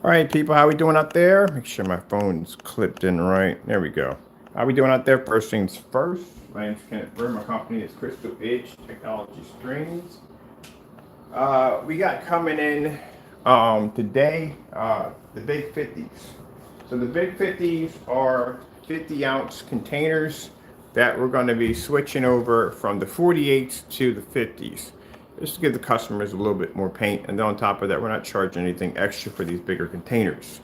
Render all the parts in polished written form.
All right, people, how we doing out there? Make sure my phone's clipped in right. There we go. How we doing out there? First things first. My name's Kenneth Bird. My company is Crystal Edge Technology Strings. We got coming in today the Big 50s. So the Big 50s are 50-ounce containers that we're going to be switching over from the 48s to the 50s. Just to give the customers a little bit more paint, and then on top of that, we're not charging anything extra for these bigger containers.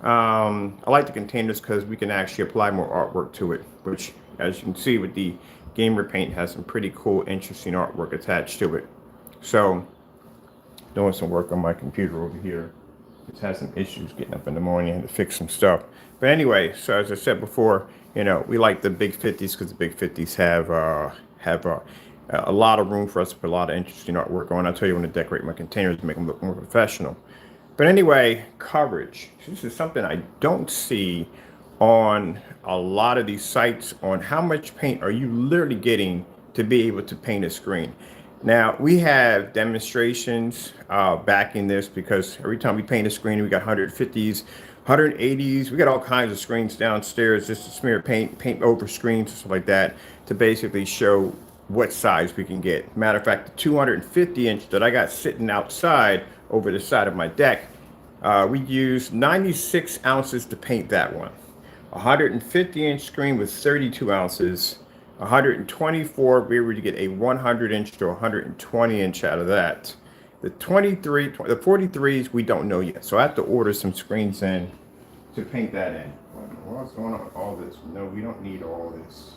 I like the containers because we can actually apply more artwork to it, which, as you can see with the gamer paint, has some pretty cool, interesting artwork attached to it. So, doing some work on my computer over here. Just had some issues getting up in the morning and to fix some stuff. But anyway, so as I said before, we like the big 50s because the big 50s have a lot of room for us to put a lot of interesting artwork on. I'll tell you when to decorate my containers to make them look more professional. But anyway, coverage. This is something I don't see on a lot of these sites on how much paint are you literally getting to be able to paint a screen. Now, we have demonstrations backing this because every time we paint a screen, we got 150s, 180s. We got all kinds of screens downstairs just to smear paint over screens and stuff like that to basically show what size we can get. Matter of fact, the 250-inch that I got sitting outside over the side of my deck, we used 96 ounces to paint that one. 150-inch screen with 32 ounces. 124, we were able to get a 100-inch to 120-inch out of that. The 43s, we don't know yet. So I have to order some screens in to paint that in. What's going on with all this? No, we don't need all this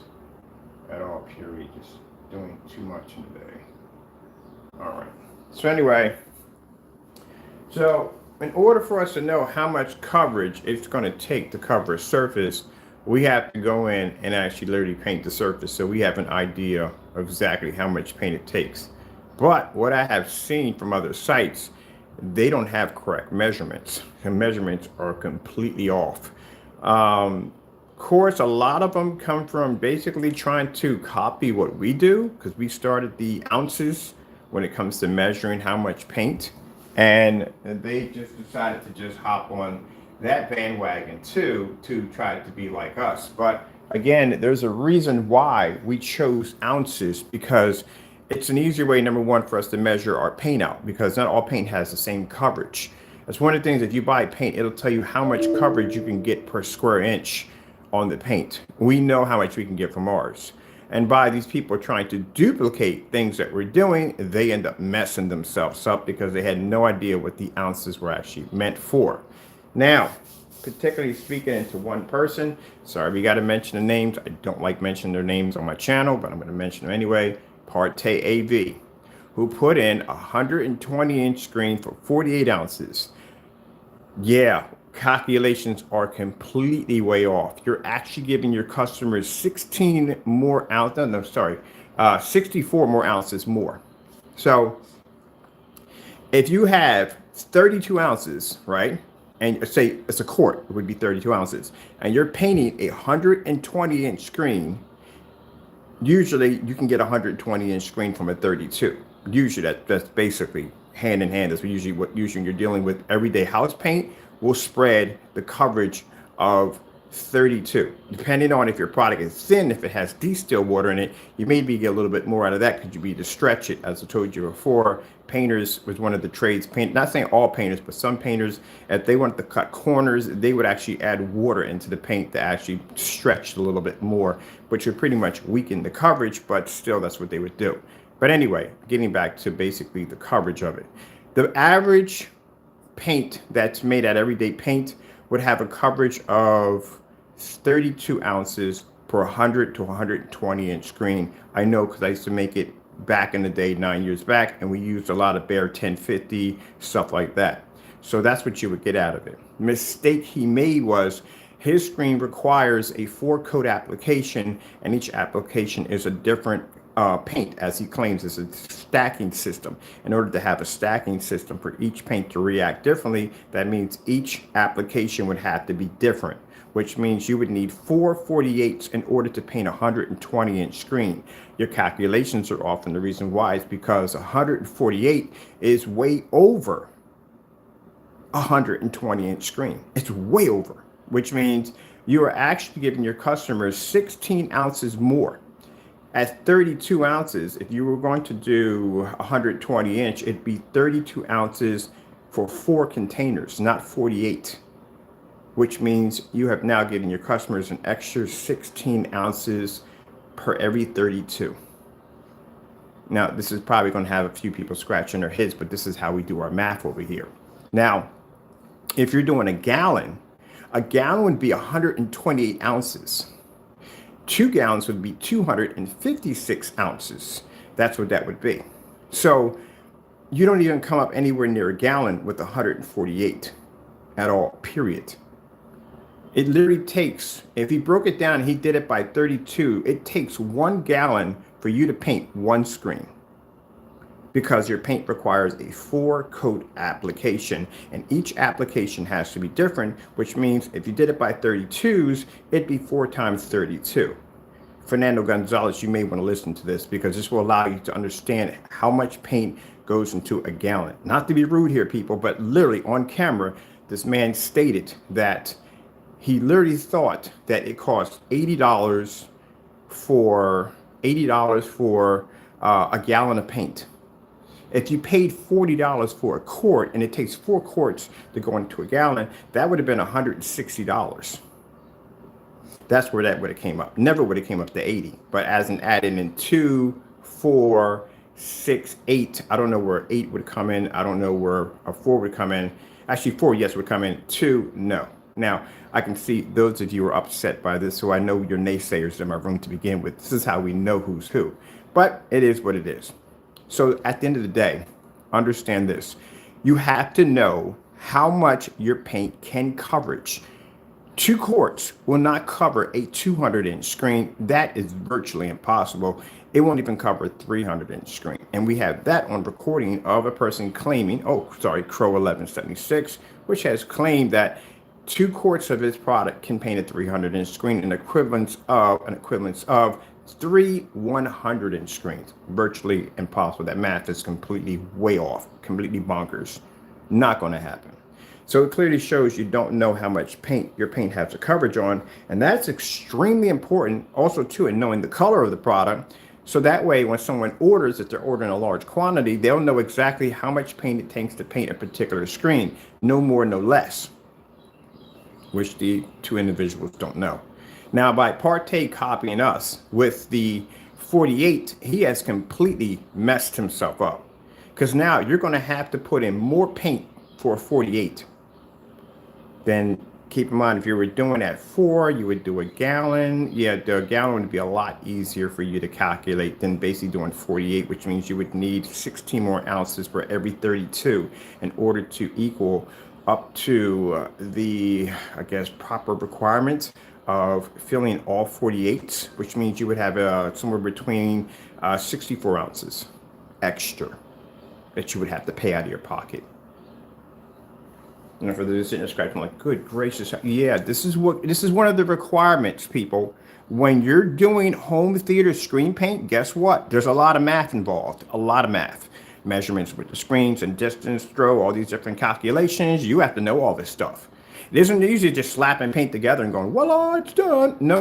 at all, period. Just doing too much in the day. All right. So anyway, so in order for us to know how much coverage it's going to take to cover a surface, we have to go in and actually literally paint the surface so we have an idea of exactly how much paint it takes. But what I have seen from other sites, they don't have correct measurements. The measurements are completely off. Of course, a lot of them come from basically trying to copy what we do because we started the ounces when it comes to measuring how much paint. And they just decided to just hop on that bandwagon too to try to be like us. But again, there's a reason why we chose ounces because it's an easier way, number one, for us to measure our paint out because not all paint has the same coverage. That's one of the things. If you buy paint, it'll tell you how much coverage you can get per square inch on the paint. We know how much we can get from ours. And by these people trying to duplicate things that we're doing, they end up messing themselves up because they had no idea what the ounces were actually meant for. Now, particularly speaking into one person, sorry, we got to mention the names. I don't like mentioning their names on my channel, but I'm going to mention them anyway. Parte AV, who put in a 120-inch screen for 48 ounces. Yeah, calculations are completely way off. You're actually giving your customers 16 more ounces. No, sorry, 64 more ounces more. So if you have 32 ounces, right? And say it's a quart, it would be 32 ounces. And you're painting a 120-inch screen. Usually you can get a 120-inch screen from a 32. Usually that's basically hand in hand. That's usually what you're dealing with. Everyday house paint will spread the coverage of 32. Depending on if your product is thin, if it has distilled water in it, you maybe get a little bit more out of that because you need to stretch it. As I told you before, painters was one of the trades. Not saying all painters, but some painters, if they wanted to cut corners, they would actually add water into the paint to actually stretch it a little bit more, which would pretty much weaken the coverage, but still that's what they would do. But anyway, getting back to basically the coverage of it. The average paint that's made at everyday paint would have a coverage of 32 ounces per 100 to 120-inch screen. I know because I used to make it back in the day, 9 years back, and we used a lot of Behr 1050, stuff like that. So that's what you would get out of it. The mistake he made was his screen requires a 4-coat application, and each application is a different paint, as he claims. It's a stacking system. In order to have a stacking system for each paint to react differently, that means each application would have to be different, which means you would need 4 48s in order to paint a 120-inch screen. Your calculations are off, and the reason why is because 148 is way over 120-inch screen. It's way over, which means you are actually giving your customers 16 ounces more. At 32 ounces, if you were going to do 120-inch, it'd be 32 ounces for 4 containers, not 48, which means you have now given your customers an extra 16 ounces per every 32. Now, this is probably going to have a few people scratching their heads, but this is how we do our math over here. Now, if you're doing a gallon would be 128 ounces. 2 gallons would be 256 ounces. That's what that would be. So you don't even come up anywhere near a gallon with 148 at all, period. It literally takes, if he broke it down, he did it by 32, it takes 1 gallon for you to paint 1 screen, because your paint requires a 4-coat application, and each application has to be different, which means if you did it by 32s, it'd be 4 times 32. Fernando Gonzalez, you may want to listen to this, because this will allow you to understand how much paint goes into a gallon. Not to be rude here, people, but literally on camera, this man stated that he literally thought that it cost $80 for a gallon of paint. If you paid $40 for a quart, and it takes 4 quarts to go into a gallon, that would have been $160. That's where that would have came up. Never would have came up to 80. But as an added in 2, 4, 6, 8, I don't know where 8 would come in. I don't know where a 4 would come in. Actually, 4, yes, would come in. 2, no. Now, I can see those of you are upset by this, so I know you're naysayers in my room to begin with. This is how we know who's who. But it is what it is. So at the end of the day, understand this. You have to know how much your paint can coverage. 2 quarts will not cover a 200-inch screen. That is virtually impossible. It won't even cover a 300-inch screen. And we have that on recording of a person claiming, Crow 1176, which has claimed that 2 quarts of his product can paint a 300-inch screen, an equivalence of 3 100-inch screens. Virtually impossible. That math is completely way off, completely bonkers. Not going to happen. So it clearly shows you don't know how much paint your paint has a coverage on, and that's extremely important also too in knowing the color of the product. So that way, when someone orders, if they're ordering a large quantity, they'll know exactly how much paint it takes to paint a particular screen. No more, no less, which the 2 individuals don't know. Now, by Partey copying us with the 48, he has completely messed himself up, because now you're going to have to put in more paint for a 48. Then keep in mind, if you were doing at 4, you would do a gallon. Yeah, the gallon would be a lot easier for you to calculate than basically doing 48, which means you would need 16 more ounces for every 32 in order to equal up to the, I guess, proper requirements of filling all 48s, which means you would have somewhere between 64 ounces extra that you would have to pay out of your pocket. You know, for those sitting there scratching, like, good gracious, yeah, this is one of the requirements, people. When you're doing home theater screen paint, guess what? There's a lot of math involved, a lot of math. Measurements with the screens and distance, throw, all these different calculations. You have to know all this stuff. It isn't easy just slapping paint together and going, voila, it's done. No.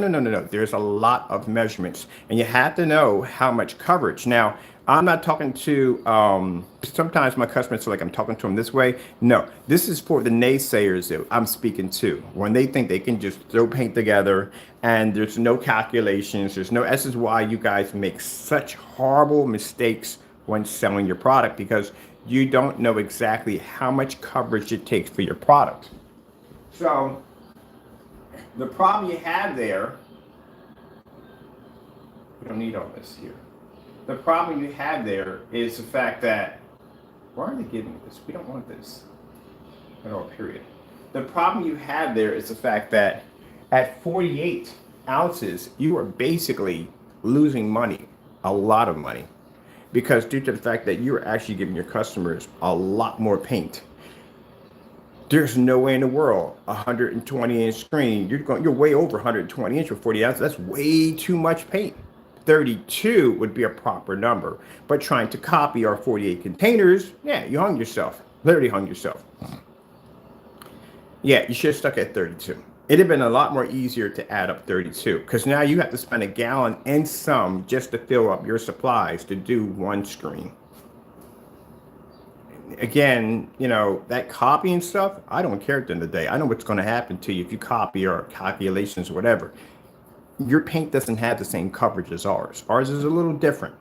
There's a lot of measurements, and you have to know how much coverage. Now, I'm not talking to, sometimes my customers feel like I'm talking to them this way. No, this is for the naysayers that I'm speaking to. When they think they can just throw paint together and there's no calculations, this is why you guys make such horrible mistakes when selling your product, because you don't know exactly how much coverage it takes for your product. So the problem you have there, we don't need all this here. The problem you have there is the fact that, why are they giving me this? We don't want this at all, period. The problem you have there is the fact that at 48 ounces, you are basically losing money, a lot of money, because due to the fact that you're actually giving your customers a lot more paint. There's no way in the world 120-inch screen, you're way over 120 inch for 40 ounces. That's way too much paint. 32 would be a proper number, but trying to copy our 48 containers, yeah, you hung yourself, literally hung yourself. Yeah, you should have stuck at 32. It'd have been a lot more easier to add up 32 because now you have to spend a gallon and some just to fill up your supplies to do one screen. Again, you know, that copying stuff, I don't care at the end of the day. I know what's going to happen to you if you copy or calculations or whatever. Your paint doesn't have the same coverage as ours. Ours is a little different.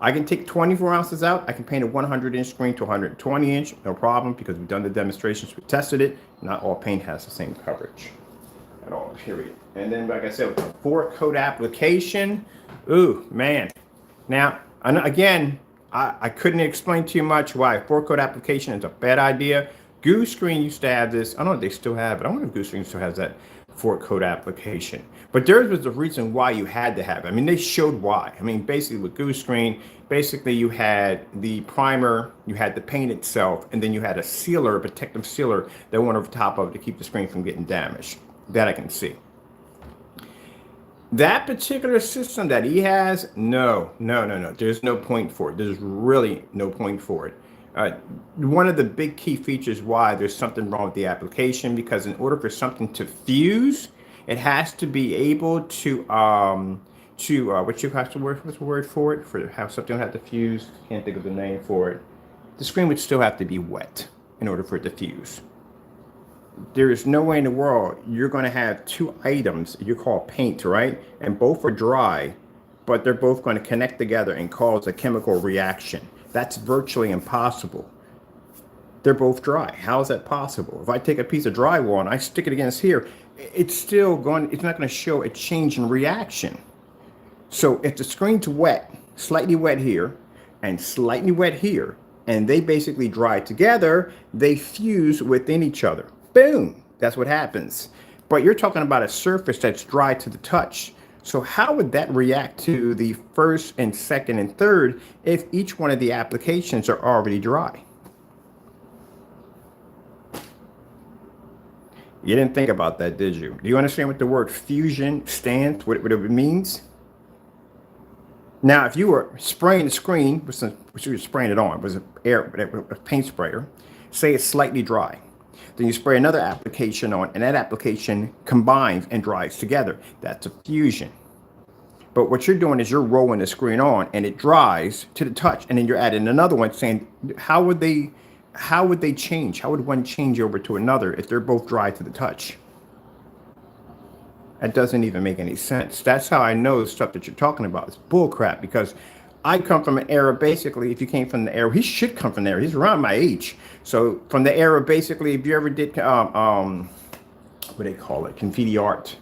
I can take 24 ounces out. I can paint a 100-inch screen to 120-inch, no problem, because we've done the demonstrations, we tested it. Not all paint has the same coverage at all, period. And then, like I said, with the 4-coat application, ooh, man. Now, again, I couldn't explain too much why a 4-coat application is a bad idea. Goose Green used to have this. I don't know if they still have it. I wonder if Goose Green still has that 4-coat application. But there was a reason why you had to have it. I mean, they showed why. I mean, basically with Goose Green, basically you had the primer, you had the paint itself, and then you had a sealer, a protective sealer that went over top of it to keep the screen from getting damaged. That I can see. That particular system that he has, no. There's no point for it. There's really no point for it. One of the big key features why there's something wrong with the application, because in order for something to fuse, it has to be able to what's the word for it, for how something will have to fuse. Can't think of the name for it. The screen would still have to be wet in order for it to fuse. There is no way in the world you're going to have two items you call paint, right? And both are dry, but they're both going to connect together and cause a chemical reaction. That's virtually impossible. They're both dry. How is that possible? If I take a piece of drywall and I stick it against here, it's not going to show a change in reaction. So if the screen's wet, slightly wet here and slightly wet here, and they basically dry together, they fuse within each other. Boom, that's what happens. But you're talking about a surface that's dry to the touch. So how would that react to the first and second and third if each one of the applications are already dry? You didn't think about that, did you? Do you understand what the word fusion stands, what it means? Now, if you were spraying the screen, which you were spraying it on, was a paint sprayer, say it's slightly dry. Then you spray another application on, and that application combines and dries together. That's a fusion. But what you're doing is you're rolling the screen on, and it dries to the touch, and then you're adding another one, saying, how would they change? How would one change over to another if they're both dry to the touch? That doesn't even make any sense. That's how I know the stuff that you're talking about is bullcrap, because I come from an era, basically, if you came from the era, he should come from there. He's around my age. So from the era, basically, if you ever did, what do they call it? Graffiti art,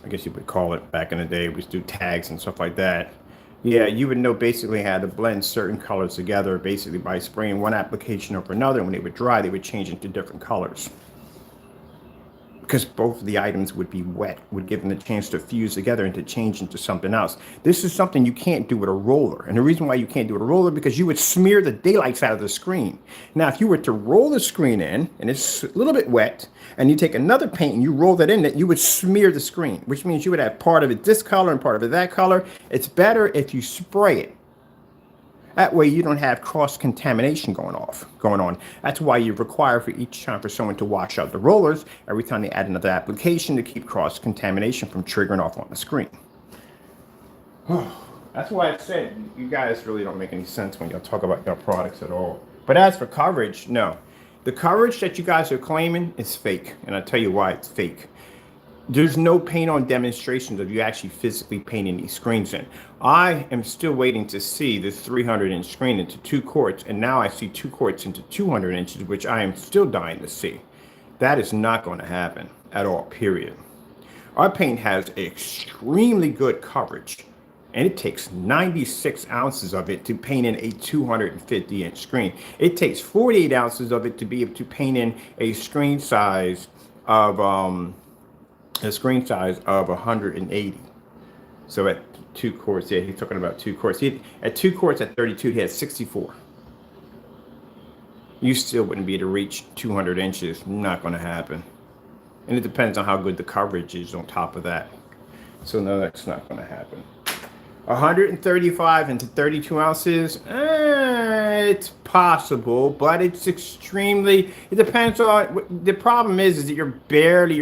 I guess you would call it back in the day. We used to do tags and stuff like that. Yeah, you would know basically how to blend certain colors together, basically by spraying one application over another. And when they would dry, they would change into different colors. Because both of the items would be wet, would give them the chance to fuse together and to change into something else. This is something you can't do with a roller. And the reason why you can't do it with a roller, because you would smear the daylights out of the screen. Now, if you were to roll the screen in, and it's a little bit wet, and you take another paint and you roll that in, that you would smear the screen, which means you would have part of it this color and part of it that color. It's better if you spray it. That way you don't have cross-contamination going on. That's why you require for each time for someone to wash out the rollers every time they add another application to keep cross-contamination from triggering off on the screen. That's why I said you guys really don't make any sense when y'all talk about your products at all. But as for coverage, no. The coverage that you guys are claiming is fake, and I'll tell you why it's fake. There's no paint on demonstrations of you actually physically painting these screens in. I am still waiting to see this 300-inch screen into 2 quarts, and now I see 2 quarts into 200 inches, which I am still dying to see. That is not going to happen at all, period. Our paint has extremely good coverage, and it takes 96 ounces of it to paint in a 250-inch screen. It takes 48 ounces of it to be able to paint in a screen size of 180. So at 2 quarts, yeah, he's talking about 2 quarts. At 2 quarts at 32, he had 64. You still wouldn't be able to reach 200 inches. Not going to happen. And it depends on how good the coverage is on top of that. So no, that's not going to happen. 135 into 32 ounces, it's possible, but it's extremely, it depends on, the problem is that you're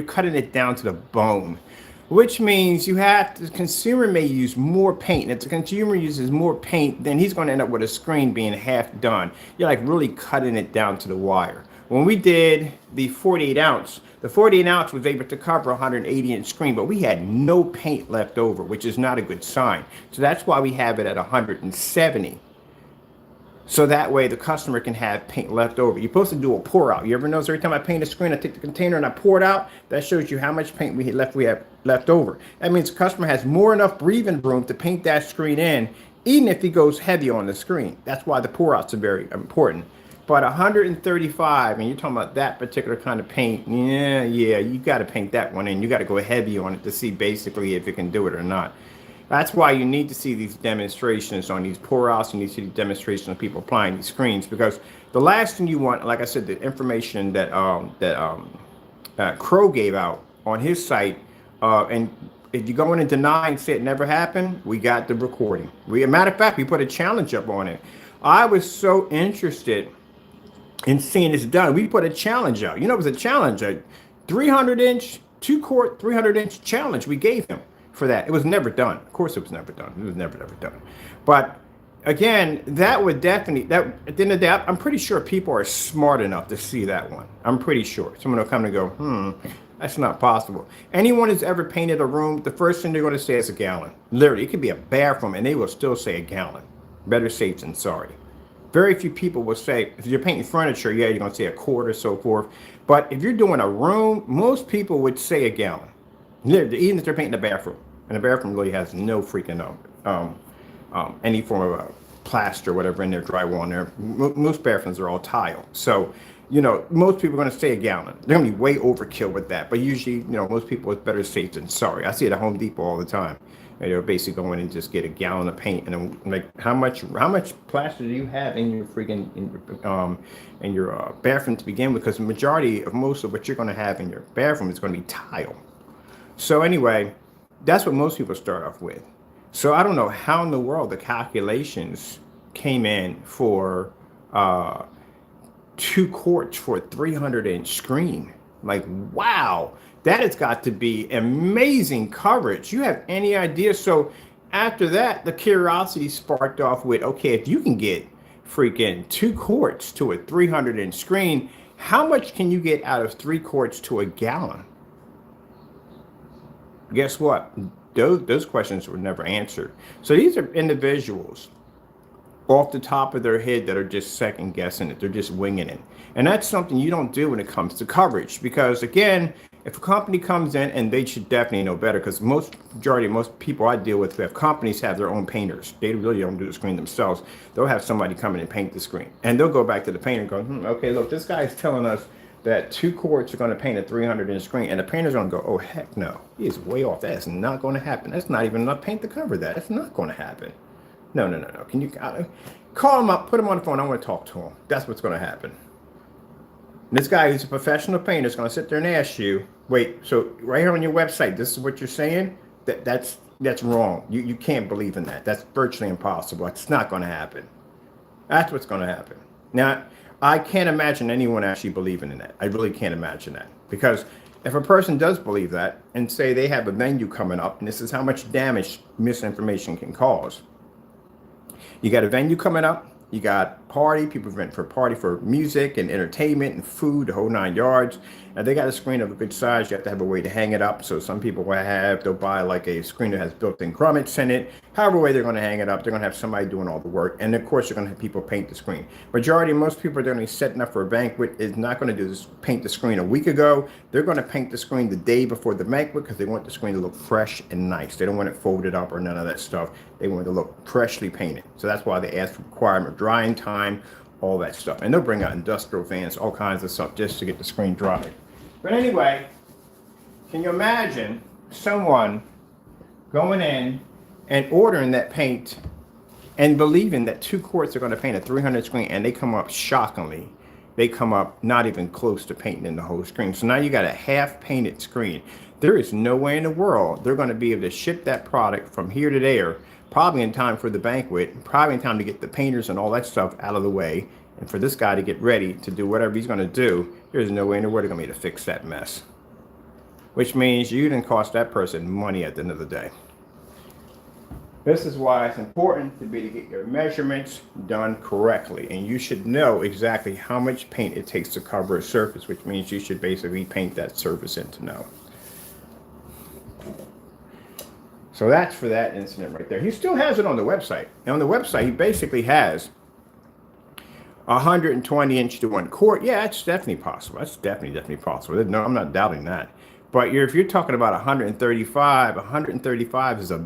cutting it down to the bone, which means the consumer may use more paint. And if the consumer uses more paint, then he's going to end up with a screen being half done. You're like really cutting it down to the wire. When we did the 48 ounce, the 48 ounce was able to cover a 180-inch screen, but we had no paint left over, which is not a good sign. So that's why we have it at 170. So that way the customer can have paint left over. You're supposed to do a pour out. You ever notice every time I paint a screen, I take the container and I pour it out? That shows you how much paint we have left over. That means the customer has more enough breathing room to paint that screen in, even if he goes heavy on the screen. That's why the pour outs are very important. But 135, and you're talking about that particular kind of paint, yeah, you got to paint that one in. You got to go heavy on it to see basically if it can do it or not. That's why you need to see these demonstrations on these pour outs, and you see the demonstrations of people applying these screens, because the last thing you want, like I said, the information that Crow gave out on his site, and if you go in and deny and say it never happened, we got the recording. Matter of fact, we put a challenge up on it. I was so interested in seeing this done. We put a challenge out. You know, it was a challenge, a 300-inch, 2-quart, 300-inch challenge we gave him for that. It was never done. Of course, it was never done. It was never done. But again, that would definitely, that at the end of the day, I'm pretty sure people are smart enough to see that one. I'm pretty sure. Someone will come and go, that's not possible. Anyone who's ever painted a room, the first thing they're going to say is a gallon. Literally, it could be a bathroom, and they will still say a gallon. Better safe than sorry. Very few people will say, if you're painting furniture, yeah, you're going to say a quart or so forth. But if you're doing a room, most people would say a gallon. Even if they're painting a bathroom. And the bathroom really has no freaking any form of plaster or whatever in their drywall in there. Most bathrooms are all tile. So, you know, most people are going to say a gallon. They're going to be way overkill with that. But usually, you know, most people, it's better safe than sorry. I see it at Home Depot all the time. And they'll basically go in and just get a gallon of paint, and then like, how much plaster do you have in your freaking in your bathroom to begin with? Because the majority of most of what you're going to have in your bathroom is going to be tile. So anyway, that's what most people start off with. So I don't know how in the world the calculations came in for 2 quarts for a 300-inch screen. Like, wow. That has got to be amazing coverage. You have any idea? So after that, the curiosity sparked off with, okay, if you can get freaking 2 quarts to a 300-inch screen, how much can you get out of 3 quarts to a gallon? Guess what? Those questions were never answered. So these are individuals off the top of their head that are just second guessing it. They're just winging it. And that's something you don't do when it comes to coverage, because again, if a company comes in, and they should definitely know better, because most people I deal with who have companies have their own painters. They really don't do the screen themselves. They'll have somebody come in and paint the screen, and they'll go back to the painter and go, okay, look, this guy's telling us that 2 quarts are going to paint a 300-inch screen, and the painter's going to go, oh heck no, he's way off. That's not going to happen. That's not even enough paint to cover that. That's not going to happen. No. Can you call him up, put him on the phone? I want to talk to him. That's what's going to happen. This guy who's a professional painter is going to sit there and ask you, wait, so right here on your website, this is what you're saying? That's wrong. You can't believe in that. That's virtually impossible. It's not going to happen. That's what's going to happen. Now, I can't imagine anyone actually believing in that. I really can't imagine that. Because if a person does believe that, and say they have a venue coming up, and this is how much damage misinformation can cause. You got a venue coming up. You got people rent for a party for music and entertainment and food, the whole 9 yards. And they got a screen of a good size. You have to have a way to hang it up. So some people they'll buy like a screen that has built-in grommets in it. However way they're going to hang it up, they're going to have somebody doing all the work. And of course, you're going to have people paint the screen. Most people are going to be setting up for a banquet is not going to do this, paint the screen a week ago. They're going to paint the screen the day before the banquet, because they want the screen to look fresh and nice. They don't want it folded up or none of that stuff. They want it to look freshly painted. So that's why they ask for requirement of drying time, all that stuff. And they'll bring out industrial fans, all kinds of stuff just to get the screen dry. But anyway, can you imagine someone going in and ordering that paint and believing that 2 quarts are going to paint a 300 screen, and they come up shockingly. They come up not even close to painting in the whole screen. So now you got a half painted screen. There is no way in the world they're going to be able to ship that product from here to there probably in time for the banquet, probably in time to get the painters and all that stuff out of the way, and for this guy to get ready to do whatever he's going to do. There's no way in the world they're going to be able to fix that mess, which means you didn't cost that person money at the end of the day. This is why it's important to get your measurements done correctly, and you should know exactly how much paint it takes to cover a surface, which means you should basically paint that surface in to know. So that's for that incident right there. He still has it on the website. And on the website, he basically has 120 inch to 1 quart. Yeah, that's definitely possible. That's definitely possible. No, I'm not doubting that. But if you're talking about 135 is a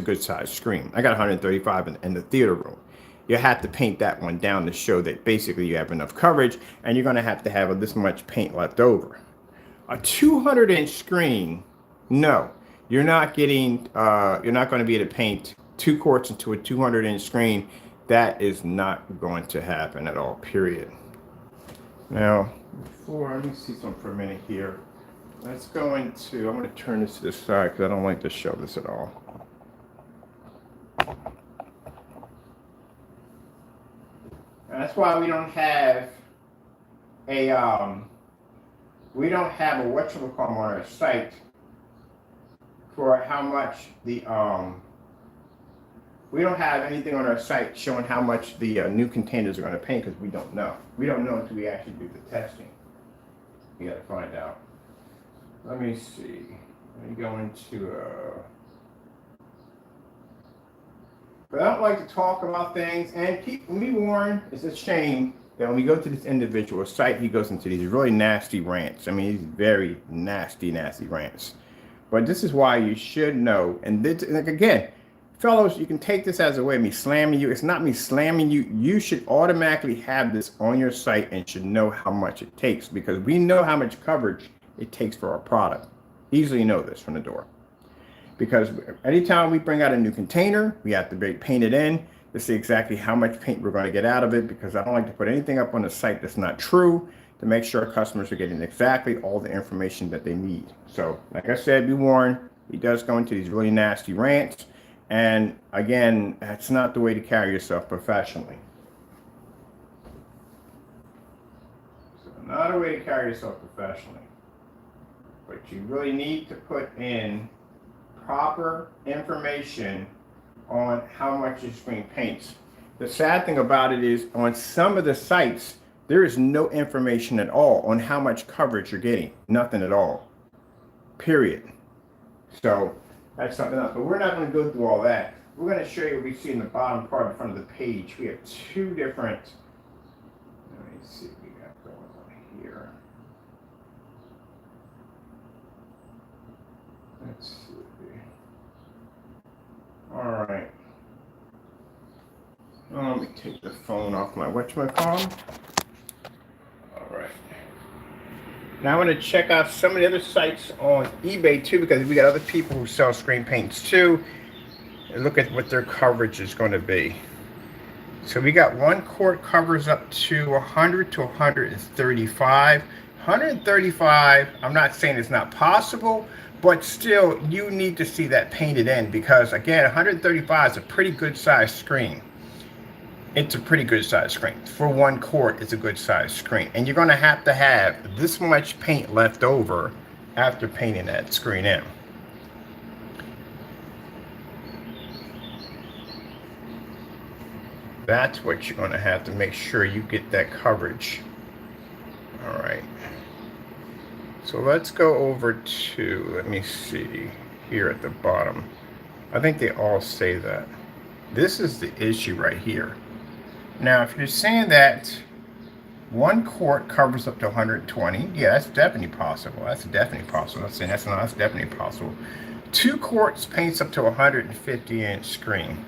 good size screen. I got 135 in the theater room. You have to paint that one down to show that basically you have enough coverage, and you're going to have this much paint left over. A 200 inch screen, no. You're not going to be able to paint 2 quarts into a 200 inch screen. That is not going to happen at all, period. Now, let me see something for a minute here. Let's go into, I'm going to turn this to the side because I don't like to show this at all. That's why we don't have a whatchamacallit on our site for how much we don't have anything on our site showing how much the new containers are going to paint, because we don't know. We don't know until we actually do the testing. We got to find out. Let me see. Let me go into but I don't like to talk about things, and keep me warned, it's a shame that when we go to this individual site, he goes into these really nasty rants. I mean, these very nasty rants. But this is why you should know. And this, like, again, fellows, you can take this as a way of me slamming you. It's not me slamming you. You should automatically have this on your site and should know how much it takes, because we know how much coverage it takes for our product. Easily know this from the door. Because anytime we bring out a new container, we have to paint it in to see exactly how much paint we're going to get out of it, because I don't like to put anything up on the site that's not true, to make sure our customers are getting exactly all the information that they need. So, like I said, be warned, he does go into these really nasty rants. And again, that's not the way to carry yourself professionally. So, not a way to carry yourself professionally. But you really need to put in proper information on how much your screen paints. The sad thing about it is, on some of the sites, there is no information at all on how much coverage you're getting. Nothing at all. Period. So that's something else. But we're not going to go through all that. We're going to show you what we see in the bottom part in front of the page. We have 2 different, let me see what we got going on here. Let's see. All right. Let me take the phone off my whatchamacallit. All right. Now I'm going to check out some of the other sites on eBay too, because we got other people who sell screen paints too, and look at what their coverage is going to be. So we got 1 quart covers up to 100 to 135. 135, I'm not saying it's not possible, but still you need to see that painted in, because again, 135 is a pretty good size screen. It's a pretty good size screen. For 1 quart, it's a good size screen. And you're going to have this much paint left over after painting that screen in. That's what you're going to have to make sure you get that coverage. All right. So let's go over to, let me see, here at the bottom. I think they all say that. This is the issue right here. Now, if you're saying that 1 quart covers up to 120, yeah, that's definitely possible. That's definitely possible. I'm saying that's definitely possible. 2 quarts paints up to 150 inch screen.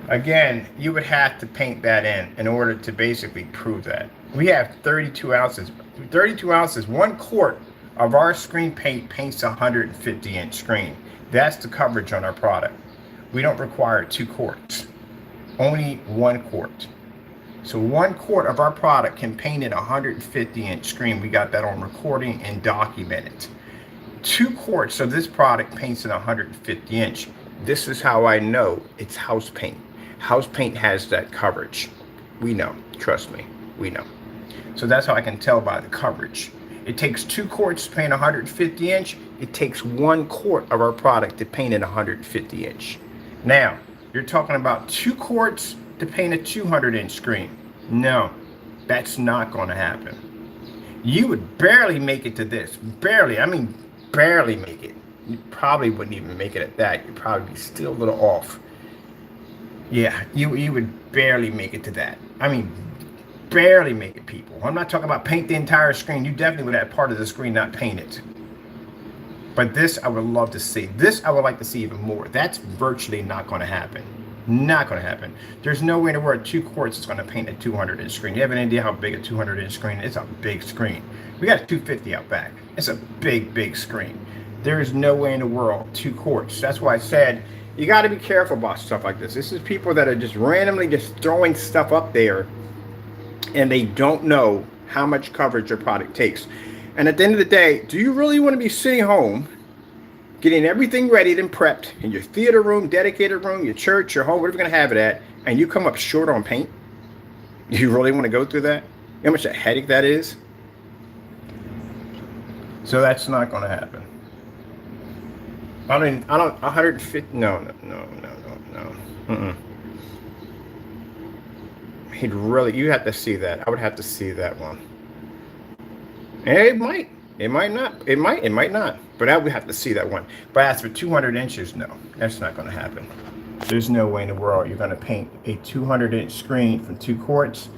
Again, you would have to paint that in order to basically prove that. We have 32 ounces. 32 ounces, 1 quart of our screen paint paints a 150 inch screen. That's the coverage on our product. We don't require 2 quarts. Only 1 quart. So 1 quart of our product can paint in a 150 inch screen. We got that on recording and documented. 2 quarts of this product paints in a 150 inch. This is how I know it's house paint. House paint has that coverage. We know, trust me, we know. So that's how I can tell by the coverage. It takes 2 quarts to paint a 150 inch. It takes 1 quart of our product to paint a 150 inch. Now, you're talking about 2 quarts to paint a 200 inch screen. No, that's not going to happen. You would barely make it to this. Barely, I mean barely make it. You probably wouldn't even make it at that. You'd probably be still a little off. Yeah, you would barely make it to that. I mean, barely make it, people. I'm not talking about paint the entire screen. You definitely would have part of the screen not painted. But this I would love to see. This I would like to see even more. That's virtually not going to happen. Not going to happen. There's no way in the world 2 quarts is going to paint a 200 inch screen. You have an idea how big a 200 inch screen is? It's a big screen. We got a 250 out back. It's a big screen. There is no way in the world 2 quarts. That's why I said you got to be careful about stuff like this. This is people that are just randomly just throwing stuff up there, and they don't know how much coverage your product takes. And at the end of the day, do you really want to be sitting home getting everything ready and prepped in your theater room, dedicated room, your church, your home, whatever you're going to have it at, and you come up short on paint? Do you really want to go through that? You know how much a headache that is? So that's not going to happen. I don't, 150, no. He'd really, you have to see that. I would have to see that one. And it might not. But I would have to see that one. But as for 200 inches, no, that's not going to happen. There's no way in the world you're going to paint a 200 inch screen from 2 quarts.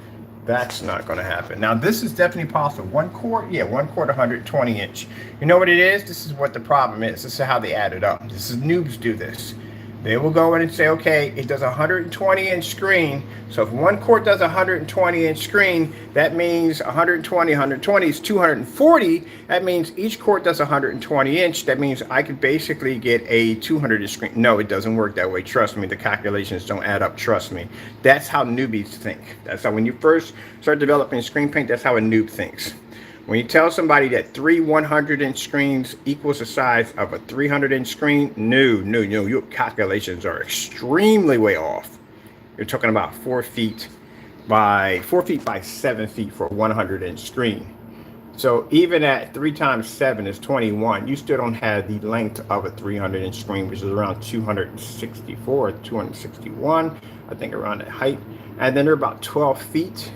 That's not going to happen. Now, this is definitely possible. 1 quart, yeah, 1 quart, 120 inch. You know what it is? This is what the problem is. This is how they add it up. This is noobs do this. They will go in and say, okay, it does a 120 inch screen. So if 1 quart does a 120 inch screen, that means 120 is 240. That means each quart does 120 inch. That means I could basically get a 200 inch screen. No, it doesn't work that way. Trust me, the calculations don't add up. Trust me. That's how newbies think. That's how when you first start developing screen paint, that's how a noob thinks. When you tell somebody that 3 100 inch screens equals the size of a 300 inch screen, no, your calculations are extremely way off. You're talking about 4 feet by 7 feet for a 100 inch screen. So even at 3 times 7 is 21, you still don't have the length of a 300 inch screen, which is around 264, 261, I think, around that height. And then they're about 12 feet.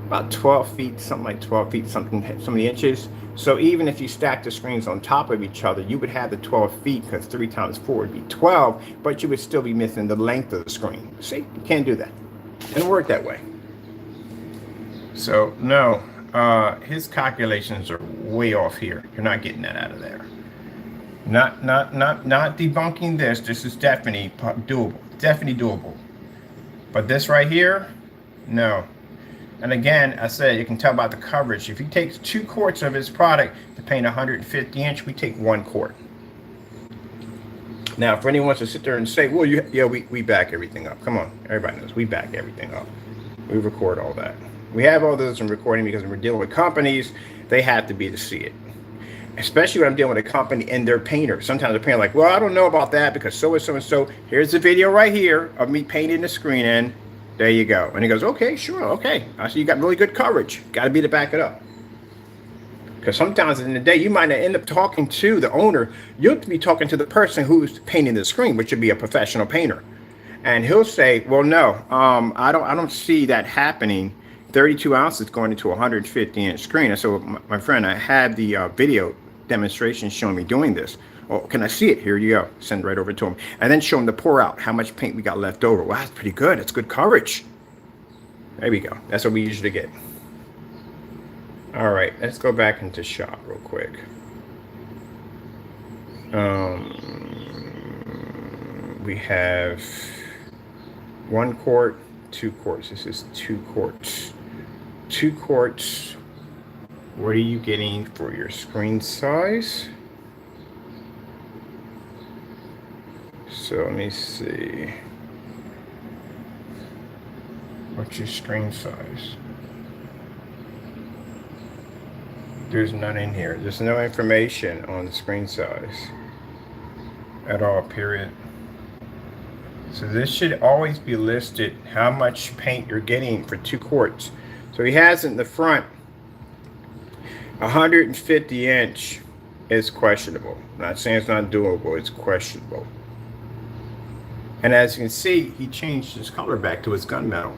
About 12 feet, something like 12 feet, something the inches. So even if you stack the screens on top of each other, you would have the 12 feet because 3 times 4 would be 12, but you would still be missing the length of the screen. See, you can't do that. It doesn't work that way. So no, his calculations are way off here. You're not getting that out of there. Not debunking this. This is definitely doable. Definitely doable. But this right here, no. And again, I said, you can tell by the coverage. If he takes 2 quarts of his product to paint 150 inch, we take 1 quart. Now, if anyone wants to sit there and say, well, we back everything up. Come on, everybody knows we back everything up. We record all that. We have all those in recording because when we're dealing with companies, they have to be to see it. Especially when I'm dealing with a company and their painter. Sometimes the painter like, well, I don't know about that because so and so. Here's the video right here of me painting the screen in. There you go. And he goes, okay, sure, okay. I see you got really good coverage. Got to be to back it up. Because sometimes in the day, you might not end up talking to the owner. You'll be talking to the person who's painting the screen, which would be a professional painter. And he'll say, well, no, I don't see that happening. 32 ounces going into a 150 inch screen. And so, my friend, I had the video demonstration showing me doing this. Oh, can I see it? Here you go. Send right over to him. And then show him the pour out, how much paint we got left over. Wow, that's pretty good. That's good coverage. There we go. That's what we usually get. All right, let's go back into shop real quick. We have 1 quart, 2 quarts. This is 2 quarts. 2 quarts. What are you getting for your screen size? So let me see. What's your screen size? There's none in here. There's no information on the screen size at all, period. So this should always be listed how much paint you're getting for 2 quarts. So he has it in the front. 150 inch is questionable. I'm not saying it's not doable, it's questionable. And as you can see, he changed his color back to his gunmetal.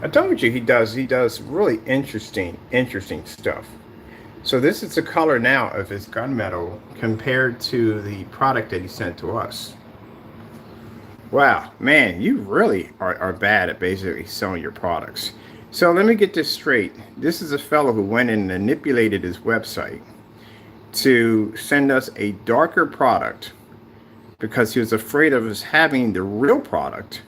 I told you he does really interesting stuff. So this is the color now of his gunmetal compared to the product that he sent to us. Wow, man, you really are bad at basically selling your products. So let me get this straight. This is a fellow who went and manipulated his website to send us a darker product because he was afraid of us having the real product.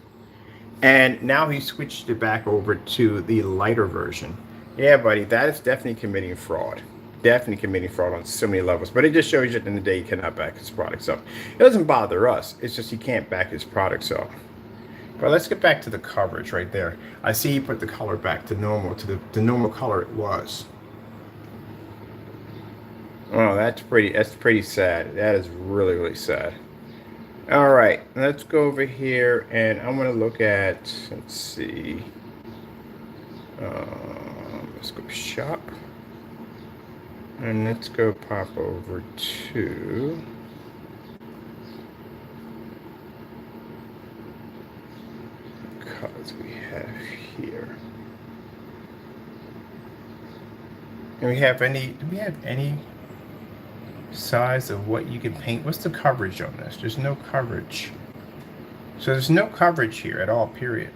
And now he switched it back over to the lighter version. Yeah, buddy, that is definitely committing fraud. Definitely committing fraud on so many levels. But it just shows you at the end of the day, he cannot back his products up. It doesn't bother us. It's just he can't back his products up. But let's get back to the coverage right there. I see he put the color back to normal, to the normal color it was. Oh, that's pretty sad. That is really, really sad. All right, let's go over here and I'm going to look at, let's see. Let's go shop. And let's go pop over to the colors we have here. And do we have any size of what you can paint? What's the coverage on this? There's no coverage. So there's no coverage here at all, period.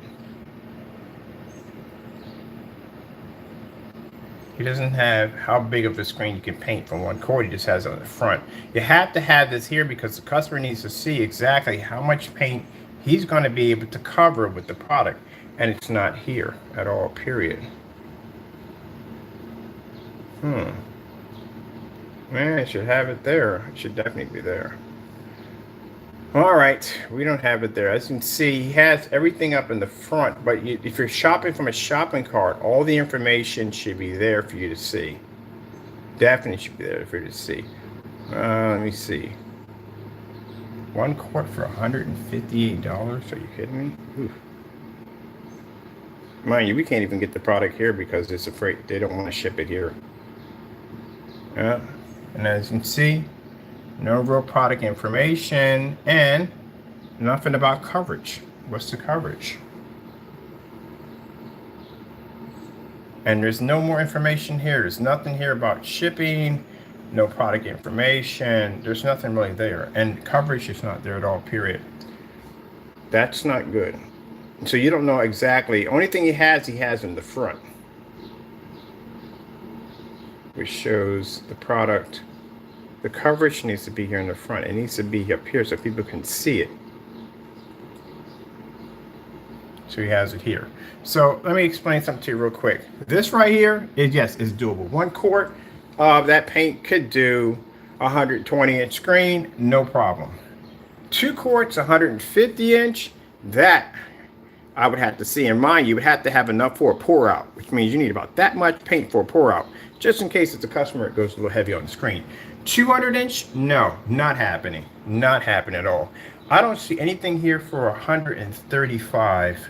He doesn't have how big of a screen you can paint from 1 quart. He just has it on the front. You have to have this here because the customer needs to see exactly how much paint he's going to be able to cover with the product. And it's not here at all, period. Man, it should have it there. It should definitely be there. All right, we don't have it there. As you can see, he has everything up in the front, but if you're shopping from a shopping cart, all the information should be there for you to see. Definitely should be there for you to see. Let me see. 1 quart for $158? Are you kidding me? Oof. Mind you, we can't even get the product here because it's afraid they don't want to ship it here. And as you can see, no real product information and nothing about coverage. What's the coverage? And there's no more information here. There's nothing here about shipping, no product information. There's nothing really there. And coverage is not there at all, period. That's not good. So you don't know exactly. Only thing he has in the front, which shows the product. The coverage needs to be here in the front. It needs to be up here so people can see it. So he has it here. So let me explain something to you real quick. This right here is, yes, is doable. 1 quart of that paint could do a 120-inch screen, no problem. 2 quarts, 150-inch, that I would have to see. And mind you, would have to have enough for a pour out, which means you need about that much paint for a pour out, just in case it's a customer, it goes a little heavy on the screen. 200-inch, no, not happening. Not happening at all. I don't see anything here for 135.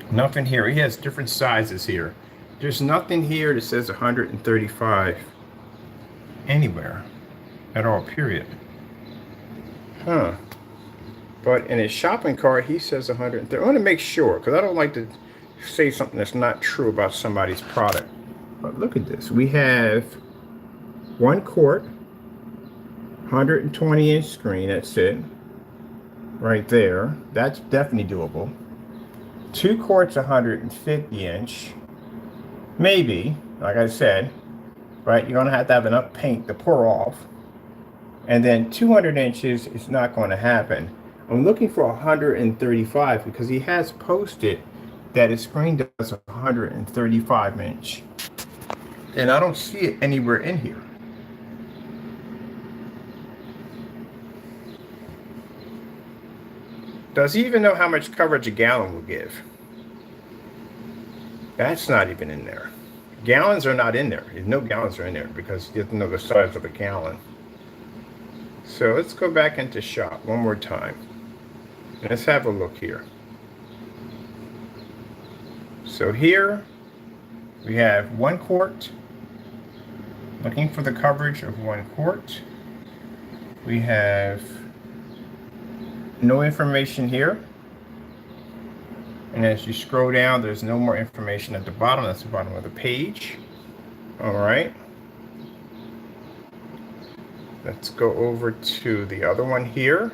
Nothing here. He has different sizes here. There's nothing here that says 135 anywhere at all, period. But in his shopping cart, he says 130. I want to make sure, because I don't like to say something that's not true about somebody's product. But look at this. We have 1 quart, 120-inch screen. That's it. Right there. That's definitely doable. 2 quarts, 150-inch. Maybe, like I said, right? You're going to have enough paint to pour off. And then 200 inches is not going to happen. I'm looking for 135 because he has posted that his screen does 135-inch. And I don't see it anywhere in here. Does he even know how much coverage a gallon will give? That's not even in there. Gallons are not in there. No gallons are in there because he doesn't know the size of a gallon. So let's go back into shop one more time. Let's have a look here. So here we have 1 quart. Looking for the coverage of 1 quart. We have no information here. And as you scroll down, there's no more information at the bottom. That's the bottom of the page. All right. Let's go over to the other one here.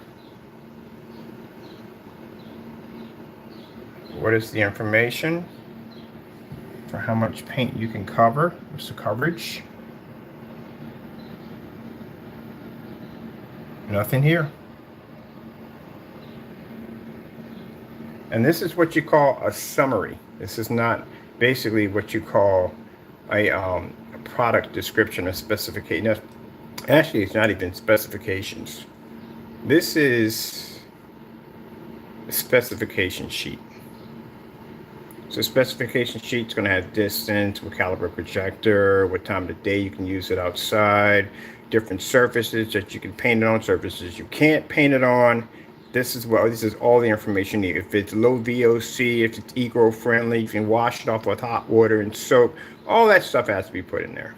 What is the information for how much paint you can cover? What's the coverage? Nothing here. And this is what you call a summary. This is not basically what you call a product description or specification. No, actually, it's not even specifications. This is a specification sheet. So specification sheet's going to have distance, what caliber projector, what time of the day you can use it outside, different surfaces that you can paint it on, surfaces you can't paint it on. This is all the information you need. If it's low VOC, if it's eco-friendly, you can wash it off with hot water and soap. All that stuff has to be put in there.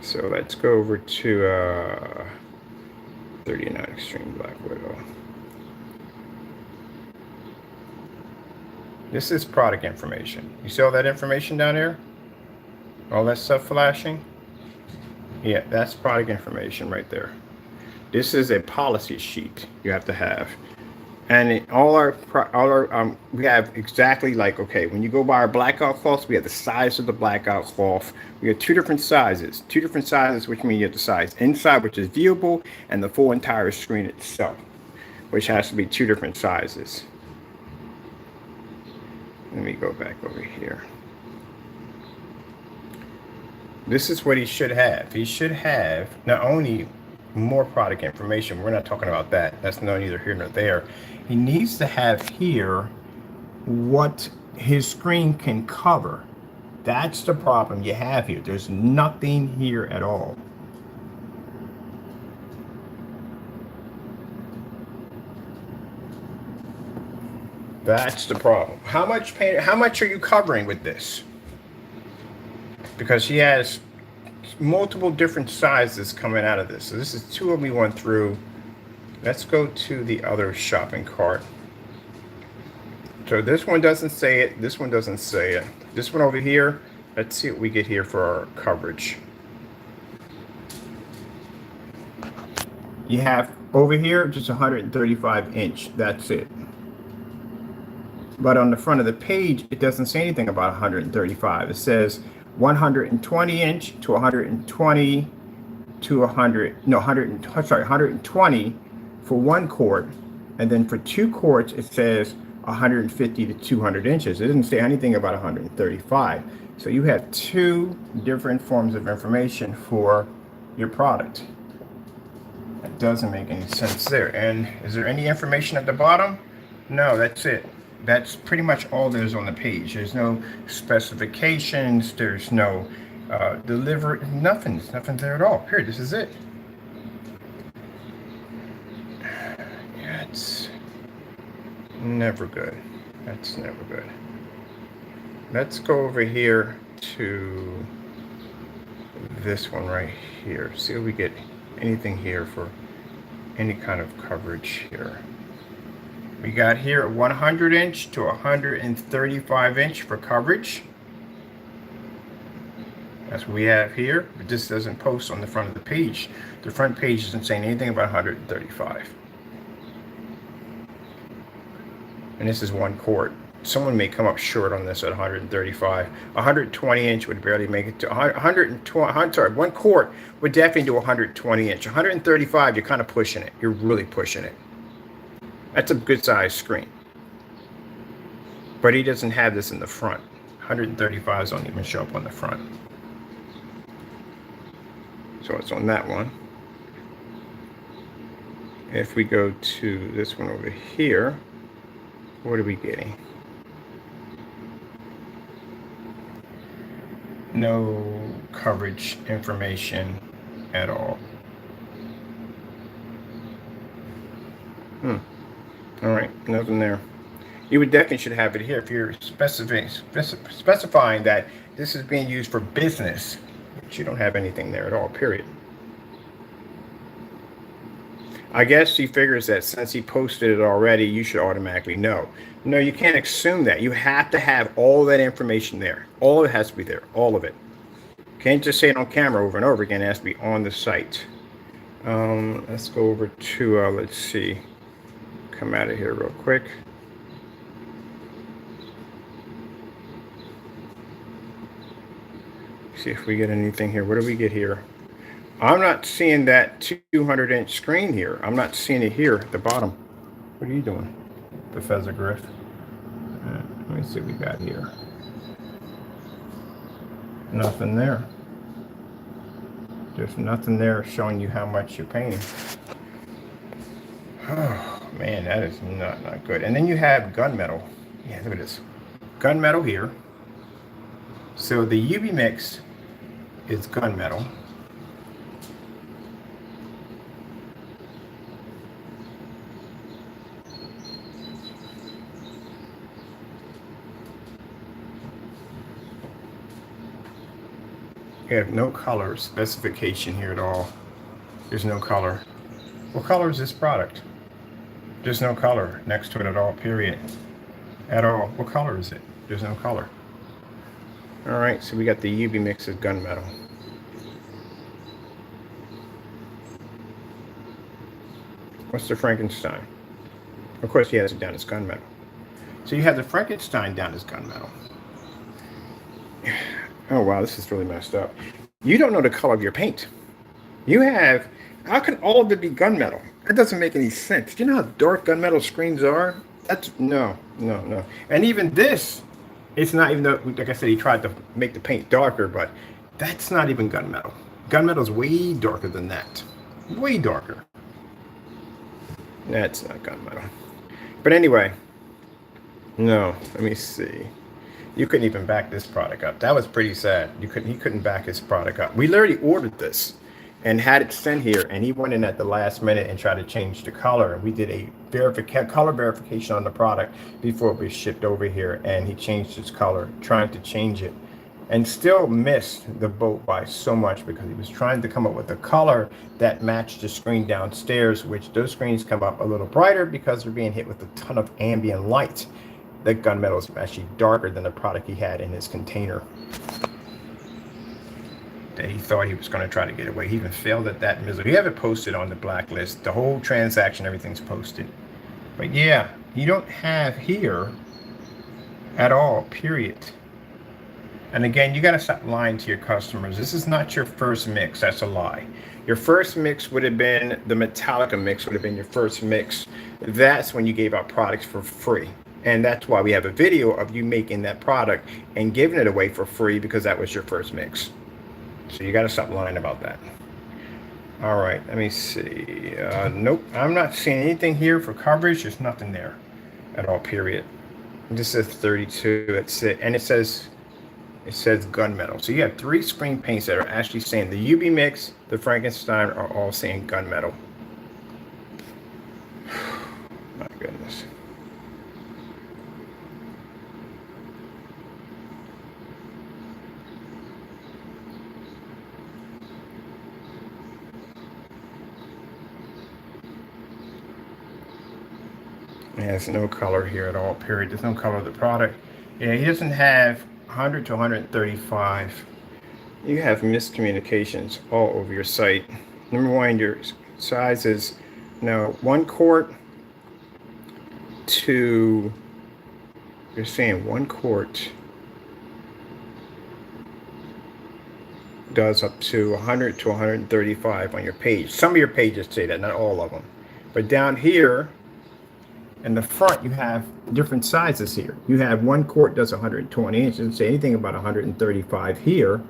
So let's go over to 39 Extreme Black Widow. This is product information. You see all that information down there? All that stuff flashing? Yeah, that's product information right there. This is a policy sheet you have to have. And we have exactly like, okay, when you go buy our blackout cloths, we have the size of the blackout cloth. We have two different sizes, which means you have the size inside, which is viewable, and the full entire screen itself, which has to be 2 different sizes. Let me go back over here. This is what he should have. He should have not only more product information. We're not talking about that. That's neither here nor there. He needs to have here what his screen can cover. That's the problem you have here. There's nothing here at all. That's the problem. How much paint? How much are you covering with this? Because he has multiple different sizes coming out of this. So this is 2 of me went through. Let's go to the other shopping cart. So this one doesn't say it. This one doesn't say it. This one over here, let's see what we get here for our coverage. You have over here just 135 inch. That's it. But on the front of the page, it doesn't say anything about 135. It says 120 inch to 120 to 120 for 1 quart, and then for 2 quarts it says 150 to 200 inches. It doesn't say anything about 135. So you have 2 different forms of information for your product. That doesn't make any sense there. And is there any information at the bottom? No, that's it. That's pretty much all there's on the page. There's no specifications. There's no delivery. Nothing there at all. Here, this is it. Yeah, it's never good. That's never good. Let's go over here to this one right here. See if we get anything here for any kind of coverage here. We got here a 100 inch to 135 inch for coverage. That's what we have here, but this doesn't post on the front of the page. The front page isn't saying anything about 135. And this is 1 quart. Someone may come up short on this at 135. 120 inch would barely make it to 120. Sorry, 1 quart would definitely do 120 inch. 135, you're kind of pushing it. You're really pushing it. That's a good size screen. But he doesn't have this in the front. 135s don't even show up on the front. So it's on that one. If we go to this one over here, what are we getting? No coverage information at all. All right, nothing there. You would definitely should have it here if you're specifying that this is being used for business, but you don't have anything there at all, period. I guess he figures that since he posted it already, you should automatically know. No, you can't assume that. You have to have all that information there. All of it has to be there, all of it. Can't just say it on camera over and over again. It has to be on the site. Let's go over to, let's see, come out of here real quick. See if we get anything here. What do we get here? I'm not seeing that 200-inch screen here. I'm not seeing it here at the bottom. What are you doing, Professor Griff? Let me see what we got here. Nothing there. There's nothing there showing you how much you're paying. Oh man, that is not good. And then you have gunmetal. Yeah, look at this. Gunmetal here. So the UV mix is gunmetal. You have no color specification here at all. There's no color. What color is this product? There's no color next to it at all, period. At all. What color is it? There's no color. All right, so we got the UV mix of gunmetal. What's the Frankenstein? Of course, he has it down as gunmetal. So you have the Frankenstein down as gunmetal. Oh wow, this is really messed up. You don't know the color of your paint. You have, how can all of it be gunmetal? That doesn't make any sense. Do you know how dark gunmetal screens are? That's, no. And even this, it's not even though, like I said, he tried to make the paint darker, but that's not even gunmetal. Gunmetal's way darker than that. Way darker. That's not gunmetal. But anyway, no, let me see. You couldn't even back this product up. That was pretty sad. He couldn't back his product up. We literally ordered this and had it sent here, and he went in at the last minute and tried to change the color. We did a color verification on the product before it was shipped over here, and he changed its color, trying to change it, and still missed the boat by so much because he was trying to come up with a color that matched the screen downstairs, which those screens come up a little brighter because they're being hit with a ton of ambient light. That gunmetal is actually darker than the product he had in his container that he thought he was going to try to get away. He even failed at that miserably. You have it posted on the blacklist. The whole transaction, everything's posted. But yeah, you don't have here at all, period. And again, you got to stop lying to your customers. This is not your first mix. That's a lie. Your first mix would have been the Metallica mix, would have been your first mix. That's when you gave out products for free. And that's why we have a video of you making that product and giving it away for free, because that was your first mix. So you got to stop lying about that. All right, let me see. Nope, I'm not seeing anything here for coverage. There's nothing there at all, period. This says 32, that's it. And it says gunmetal. So you have 3 screen paints that are actually saying the UV mix, the Frankenstein are all saying gunmetal. My goodness. It has no color here at all, period. There's no color of the product. Yeah, he doesn't have 100 to 135. You have miscommunications all over your site. Number one, your size is now 1 quart to, you're saying 1 quart does up to 100 to 135 on your page. Some of your pages say that, not all of them. But down here, in the front, you have different sizes here. You have 1 quart does 120 inches. It doesn't say anything about 135 here.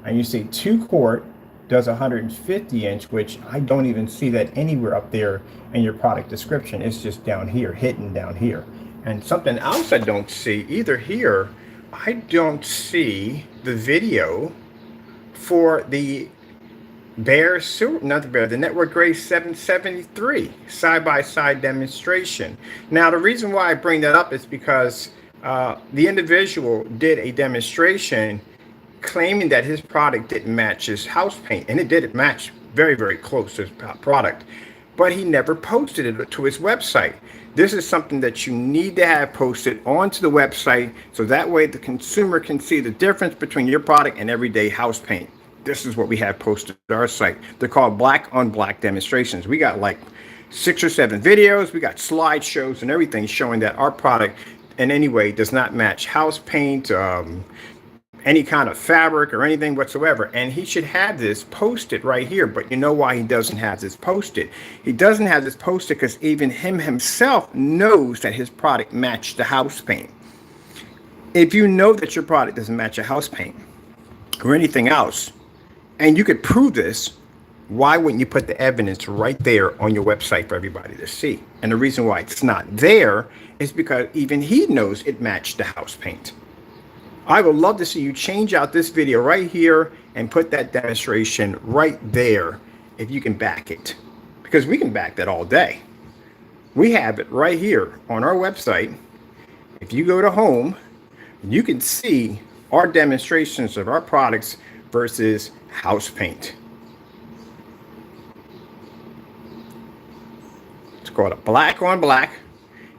And you see 2 quart does 150 inch, which I don't even see that anywhere up there in your product description. It's just down here, hidden down here. And something else I don't see either here, I don't see the video for the Bear Super, not the Bear, the Network Gray 773 side-by-side demonstration. Now, the reason why I bring that up is because the individual did a demonstration claiming that his product didn't match his house paint, and it didn't match very, very close to his product, but he never posted it to his website. This is something that you need to have posted onto the website so that way the consumer can see the difference between your product and everyday house paint. This is what we have posted to our site. They're called black on black demonstrations. We got like 6 or 7 videos. We got slideshows and everything showing that our product in any way does not match house paint, any kind of fabric or anything whatsoever. And he should have this posted right here. But you know why he doesn't have this posted? He doesn't have this posted because even him himself knows that his product matched the house paint. If you know that your product doesn't match a house paint or anything else, and you could prove this, why wouldn't you put the evidence right there on your website for everybody to see? And the reason why it's not there is because even he knows it matched the house paint. I would love to see you change out this video right here and put that demonstration right there if you can back it. Because we can back that all day. We have it right here on our website. If you go to home, you can see our demonstrations of our products versus house paint. It's called a black on black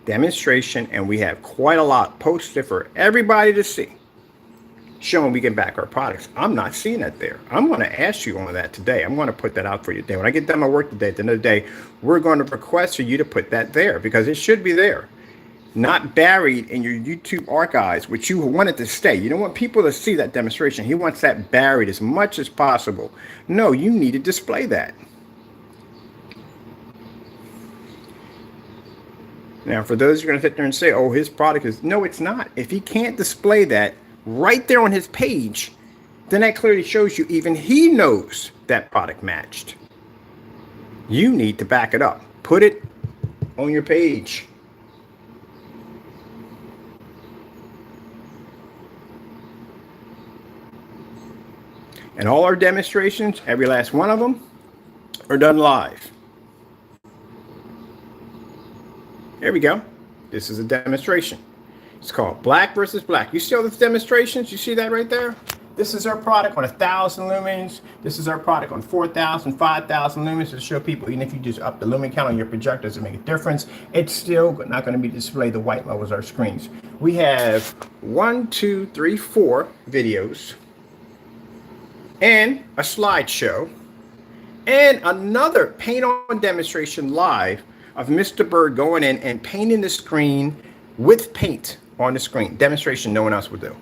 demonstration, and we have quite a lot posted for everybody to see, showing we can back our products. I'm not seeing that there. I'm going to ask you on that today. I'm going to put that out for you today. When I get done my work today, at the end of the day, we're going to request for you to put that there because it should be there. Not buried in your YouTube archives, which you want it to stay. You don't want people to see that demonstration. He wants that buried as much as possible. No, you need to display that. Now, for those who are going to sit there and say, oh, his product is... No, it's not. If he can't display that right there on his page, then that clearly shows you even he knows that product matched. You need to back it up. Put it on your page. And all our demonstrations, every last one of them, are done live. Here we go. This is a demonstration. It's called Black versus Black. You see all these demonstrations? You see that right there? This is our product on 1,000 lumens. This is our product on 4,000, 5,000 lumens to show people, even if you just up the lumen count on your projector, doesn't make a difference. It's still not going to be displayed the white levels our screens. We have 1, 2, 3, 4 videos and a slideshow and another paint on demonstration live of Mr. Bird going in and painting the screen with paint on the screen. Demonstration no one else would do.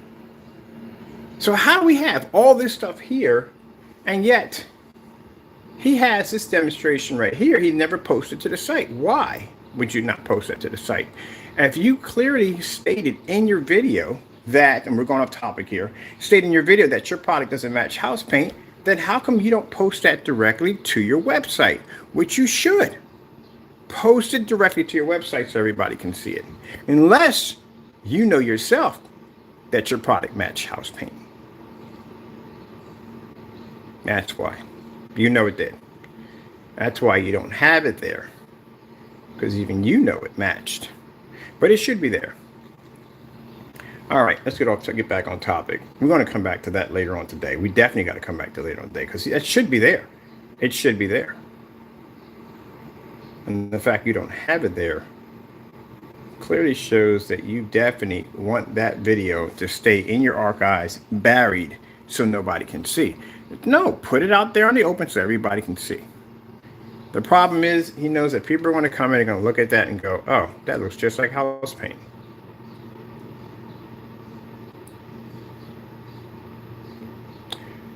So how do we have all this stuff here, and yet he has this demonstration right here he never posted to the site? Why would you not post that to the site? And if you clearly stated in your video that, and we're going off topic here, state in your video that your product doesn't match house paint, then how come you don't post that directly to your website, which you should? Post it directly to your website so everybody can see it. Unless you know yourself that your product matches house paint. That's why. You know it did. That's why you don't have it there. Because even you know it matched. But it should be there. All right, let's get back on topic. We're going to come back to that later on today. We definitely got to come back to later on today because that should be there. It should be there. And the fact you don't have it there clearly shows that you definitely want that video to stay in your archives, buried, so nobody can see. No, put it out there on the open so everybody can see. The problem is he knows that people are going to come in and going to look at that and go, oh, that looks just like house paint.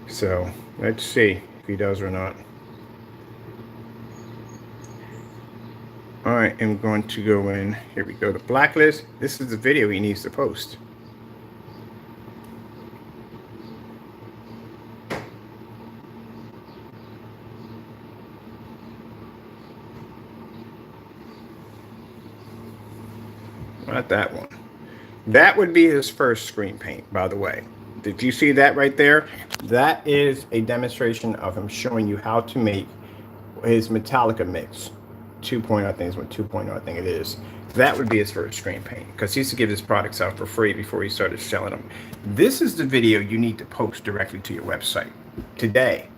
So let's see if he does or not. All right, I'm going to go in. Here we go to blacklist. This is the video he needs to post. Not that one. That would be his first screen paint, by the way. Did you see that right there? That is a demonstration of him showing you how to make his Metallica mix 2.0. I think it's what 2.0, I think it is. That would be his first screen paint, because he used to give his products out for free before he started selling them. This is the video you need to post directly to your website today.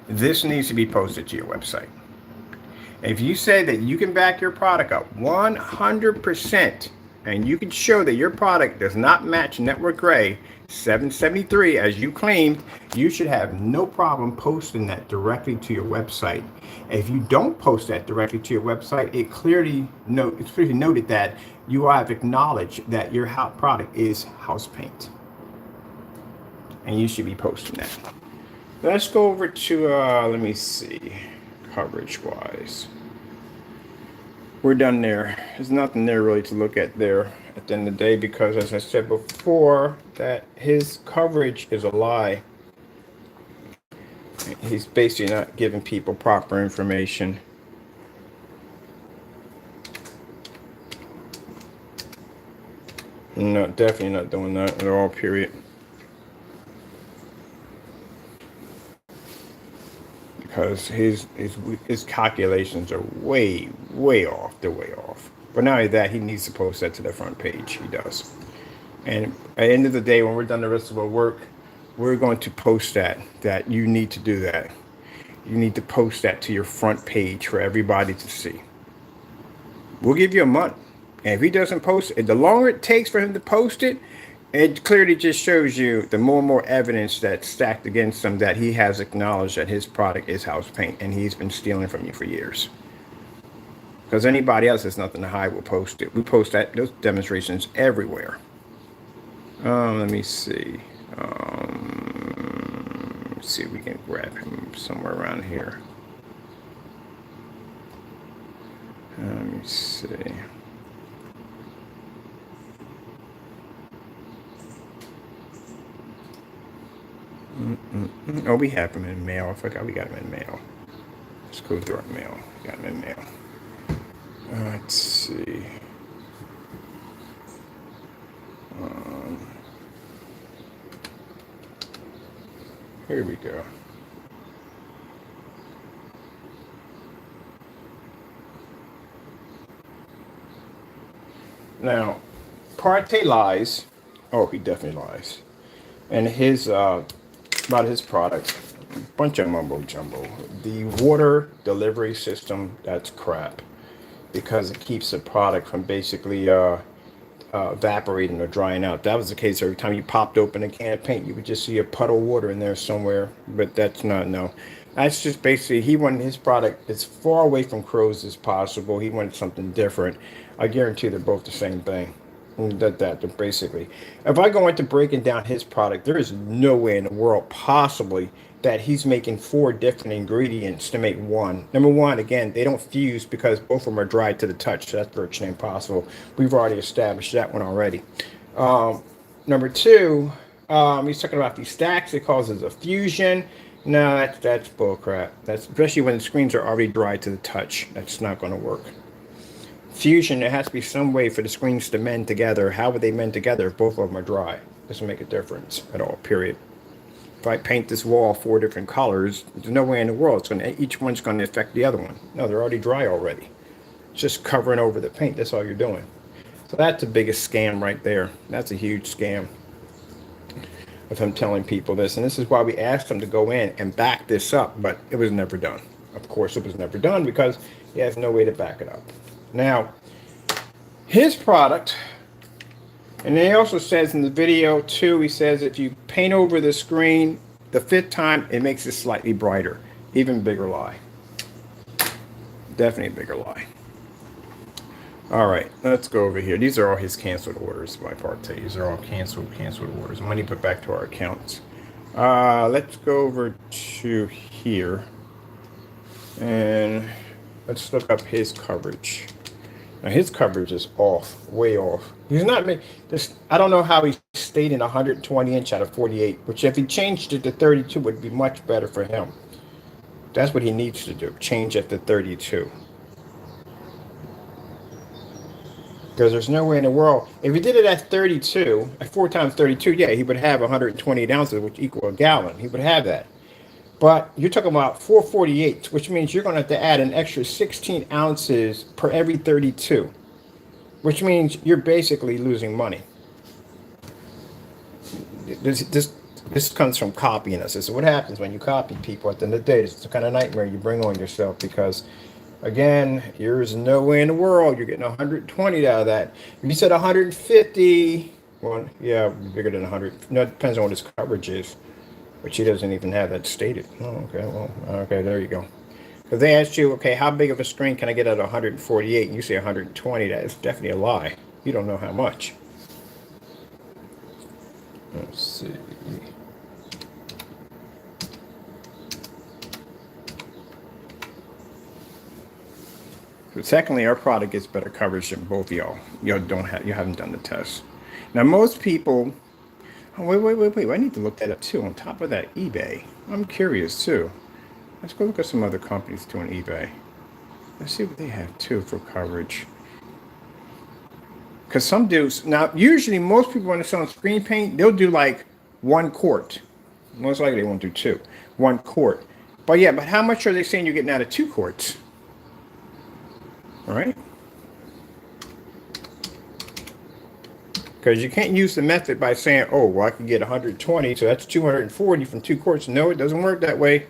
This needs to be posted to your website. If you say that you can back your product up 100%, and you can show that your product does not match Network Gray 773 as you claimed, you should have no problem posting that directly to your website. If you don't post that directly to your website, it's clearly noted that you have acknowledged that your product is house paint, and you should be posting that. Let's go over to let me see, coverage wise. We're done there. There's nothing there really to look at there at the end of the day, because as I said before, that his coverage is a lie. He's basically not giving people proper information. No, definitely not doing that at all, period. Because his calculations are way off. They're way off. But not only that, he needs to post that to the front page. He does. And at the end of the day, when we're done the rest of our work, we're going to post that you need to do that. You need to post that to your front page for everybody to see. We'll give you a month. And if he doesn't post it, the longer it takes for him to post it, it clearly just shows you the more and more evidence that's stacked against him that he has acknowledged that his product is house paint and he's been stealing from you for years. Because anybody else has nothing to hide will post it. We post those demonstrations everywhere. Let me see. Let's see if we can grab him somewhere around here. Let me see. Oh, we have him in mail. I forgot we got him in mail. Let's go through our mail. We got him in mail. Let's see. Here we go. Now, Partey lies. Oh, he definitely lies. And his about his products, bunch of mumbo jumbo. The water delivery system, that's crap, because it keeps the product from basically evaporating or drying out. That was the case every time you popped open a can of paint, you would just see a puddle of water in there somewhere. But that's not, no. That's just basically, he wanted his product as far away from crows as possible. He wanted something different. I guarantee they're both the same thing. That basically, if I go into breaking down his product, there is no way in the world possibly that he's making 4 different ingredients to make one. Number one, again, they don't fuse because both of them are dry to the touch, so that's virtually impossible. We've already established that one already. Number two, he's talking about these stacks. It causes a fusion. No, that's bullcrap. That's especially when the screens are already dry to the touch. That's not going to work. Fusion, there has to be some way for the screens to mend together. How would they mend together if both of them are dry? Doesn't make a difference at all, period. If I paint this wall 4 different colors, there's no way in the world each one's going to affect the other one. No, they're already dry already. It's just covering over the paint. That's all you're doing. So that's the biggest scam right there. That's a huge scam of him telling people this. And this is why we asked him to go in and back this up, but it was never done. Of course, it was never done because he has no way to back it up. Now, his product, and he also says in the video too, he says if you paint over the screen the 5th time, it makes it slightly brighter. Even bigger lie. Definitely a bigger lie. All right, let's go over here. These are all his canceled orders by Partey. These are all canceled orders. Money put back to our accounts. Let's go over to here. And let's look up his coverage. Now his coverage is off, way off. He's not this. I don't know how he stayed in 120 inch out of 48, which if he changed it to 32 would be much better for him. That's what he needs to do. Change it to 32. Because there's no way in the world, if he did it at 32, at 4 times 32, yeah, he would have 128 ounces, which equal a gallon. He would have that. But you're talking about 448, which means you're going to have to add an extra 16 ounces per every 32, which means you're basically losing money. This comes from copying us. This is what happens when you copy people. At the end of the day, it's the kind of nightmare you bring on yourself because, again, there's no way in the world you're getting 120 out of that. If you said 150, well, yeah, bigger than 100. No, it depends on what his coverage is. But she doesn't even have that stated. Oh, okay, well, okay, there you go. Because they asked you, okay, how big of a screen can I get at 148? And you say 120. That is definitely a lie. You don't know how much. Let's see. So secondly, our product gets better coverage than both of y'all. You haven't done the test. Now, most people. Oh, wait. I need to look that up too. On top of that, eBay. I'm curious too. Let's go look at some other companies doing eBay. Let's see what they have too for coverage. Because some do. Now, usually most people when they're selling screen paint, they'll do like 1 quart. Most likely they won't do 2. 1 quart. But yeah, but how much are they saying you're getting out of 2 quarts? All right. Because you can't use the method by saying, oh, well, I can get 120, so that's 240 from 2 quarts. No, it doesn't work that way.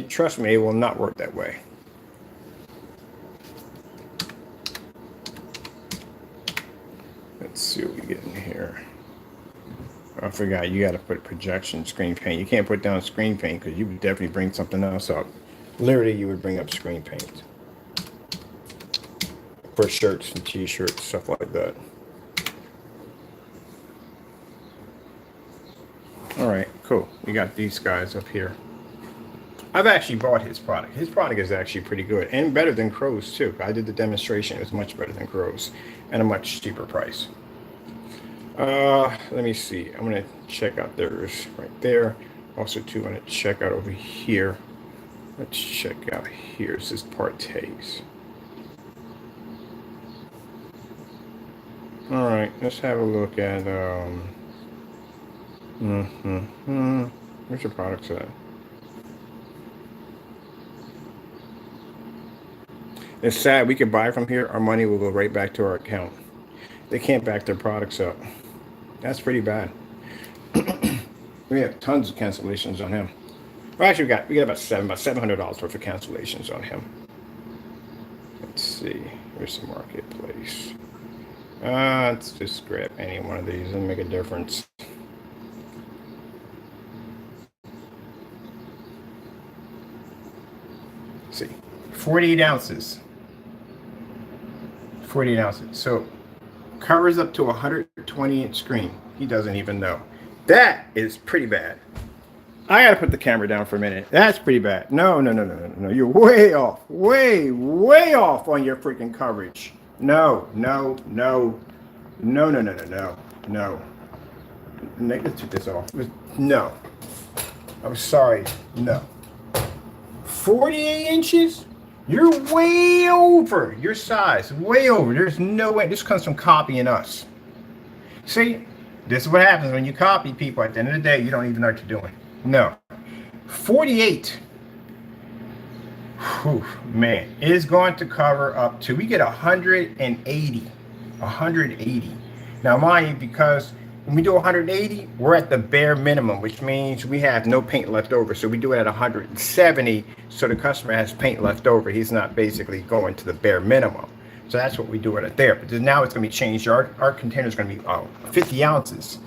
Trust me, it will not work that way. Let's see what we get in here. I forgot, you got to put projection screen paint. You can't put down screen paint because you would definitely bring something else up. Literally, you would bring up screen paint. For shirts and t-shirts, stuff like that. All right, cool. We got these guys up here. I've actually bought his product. His product is actually pretty good and better than Crow's too. I did the demonstration. It was much better than Crow's and a much cheaper price. Let me see. I'm going to check out theirs right there. Also, too, I'm going to check out over here. Let's check out here. This is Partays. All right, let's have a look at where's your products at? It's sad. We could buy from here. Our money will go right back to our account. They can't back their products up. That's pretty bad. We have tons of cancellations on him. Well, actually, we got about $700 worth of cancellations on him. Let's see. Here's the marketplace. Let's just grab any one of these and make a difference. Let's see, 48 ounces. 48 ounces. So covers up to a 120-inch screen. He doesn't even know. That is pretty bad. I gotta put the camera down for a minute. That's pretty bad. No. You're way off. Way off on your freaking coverage. No. Let's take this off. No. I'm sorry. No. 48 inches? You're way over your size. Way over. There's no way. This comes from copying us. See, this is what happens when you copy people. At the end of the day, you don't even know what you're doing. No. 48. Whew, man, it is going to cover up to, we get 180. 180. Now, mind you, because when we do 180, we're at the bare minimum, which means we have no paint left over. So we do it at 170, so the customer has paint left over. He's not basically going to the bare minimum. So that's what we do it at there. But now it's going to be changed. Our container is going to be 50 ounces.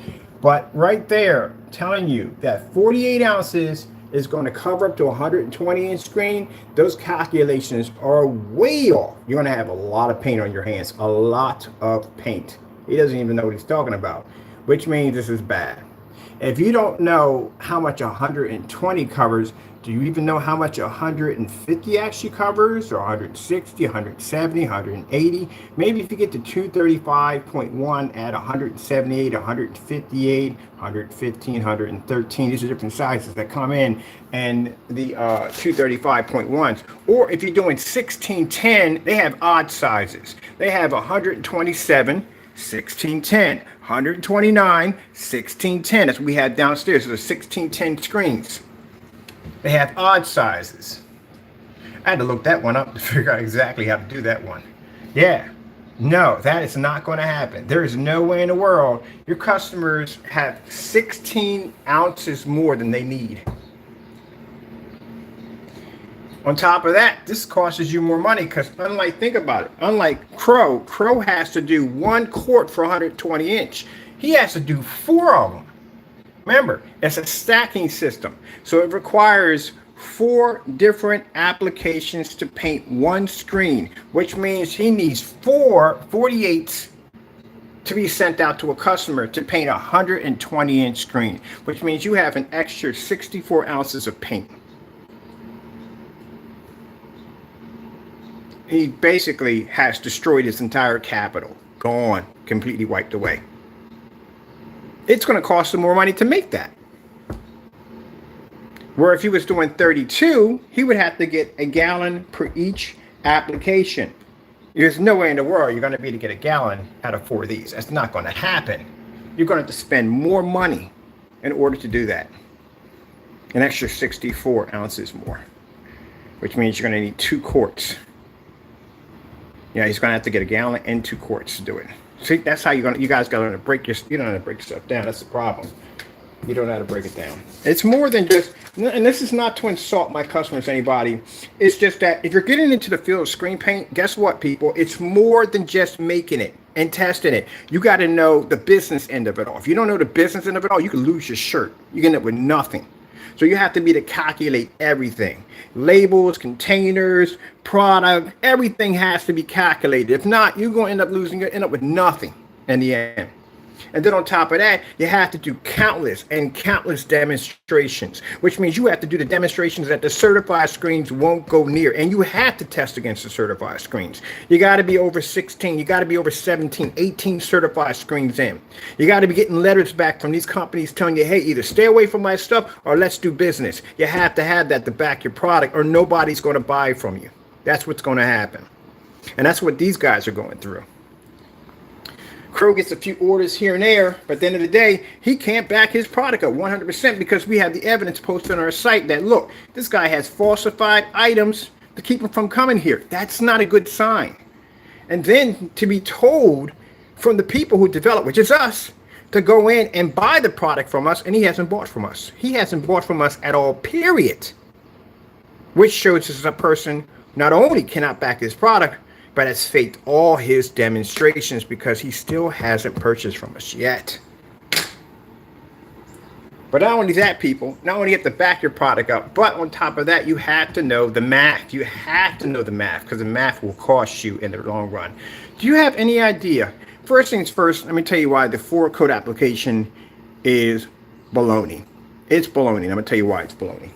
But right there, telling you that 48 ounces is going to cover up to a 120-inch screen. Those calculations are way off. You're going to have a lot of paint on your hands. A lot of paint. He doesn't even know what he's talking about, which means this is bad. If you don't know how much 120 covers, do you even know how much 150 actually covers, or 160, 170, 180? Maybe if you get to 235.1 at 178, 158, 115, 113, these are different sizes that come in, and the 235.1s. Or if you're doing 1610, they have odd sizes. They have 127, 1610, 129, 1610. That's what we have downstairs. Those are 1610 screens. They have odd sizes. I had to look that one up to figure out exactly how to do that one. Yeah, no, that is not going to happen. There is no way in the world your customers have 16 ounces more than they need. On top of that, this costs you more money because think about it, unlike Crow has to do 1 quart for 120 inch. He has to do 4 of them. Remember, it's a stacking system. So it requires 4 different applications to paint 1 screen, which means he needs 4 48s to be sent out to a customer to paint a 120 inch screen, which means you have an extra 64 ounces of paint. He basically has destroyed his entire capital. Gone, completely wiped away. It's going to cost him more money to make that. Where if he was doing 32, he would have to get a gallon per each application. There's no way in the world you're going to be able to get a gallon out of 4 of these. That's not going to happen. You're going to have to spend more money in order to do that. An extra 64 ounces more, which means you're going to need 2 quarts. Yeah, he's going to have to get a gallon and 2 quarts to do it. See, that's how you guys got to break you don't know how to break stuff down. That's the problem. You don't know how to break it down. It's more than just, and this is not to insult my customers, anybody. It's just that if you're getting into the field of screen paint, guess what, people? It's more than just making it and testing it. You got to know the business end of it all. If you don't know the business end of it all, you can lose your shirt. You end up with nothing. So you have to be to calculate everything. Labels, containers, product, everything has to be calculated. If not, you're going to end up losing, you end up with nothing in the end. And then on top of that, you have to do countless and countless demonstrations, which means you have to do the demonstrations that the certified screens won't go near. And you have to test against the certified screens. You got to be over 16. You got to be over 17, 18 certified screens in. You got to be getting letters back from these companies telling you, hey, either stay away from my stuff or let's do business. You have to have that to back your product or nobody's going to buy from you. That's what's going to happen. And that's what these guys are going through. Crow gets a few orders here and there, but at the end of the day, he can't back his product up 100% because we have the evidence posted on our site that, look, this guy has falsified items to keep him from coming here. That's not a good sign. And then to be told from the people who develop, which is us, to go in and buy the product from us, and he hasn't bought from us. He hasn't bought from us at all, period. Which shows us a person not only cannot back his product, but has faked all his demonstrations because he still hasn't purchased from us yet. But not only that, people, not only you have to back your product up, but on top of that, you have to know the math. You have to know the math because the math will cost you in the long run. Do you have any idea? First things first, let me tell you why the 4-code application is baloney. It's baloney. I'm going to tell you why it's baloney.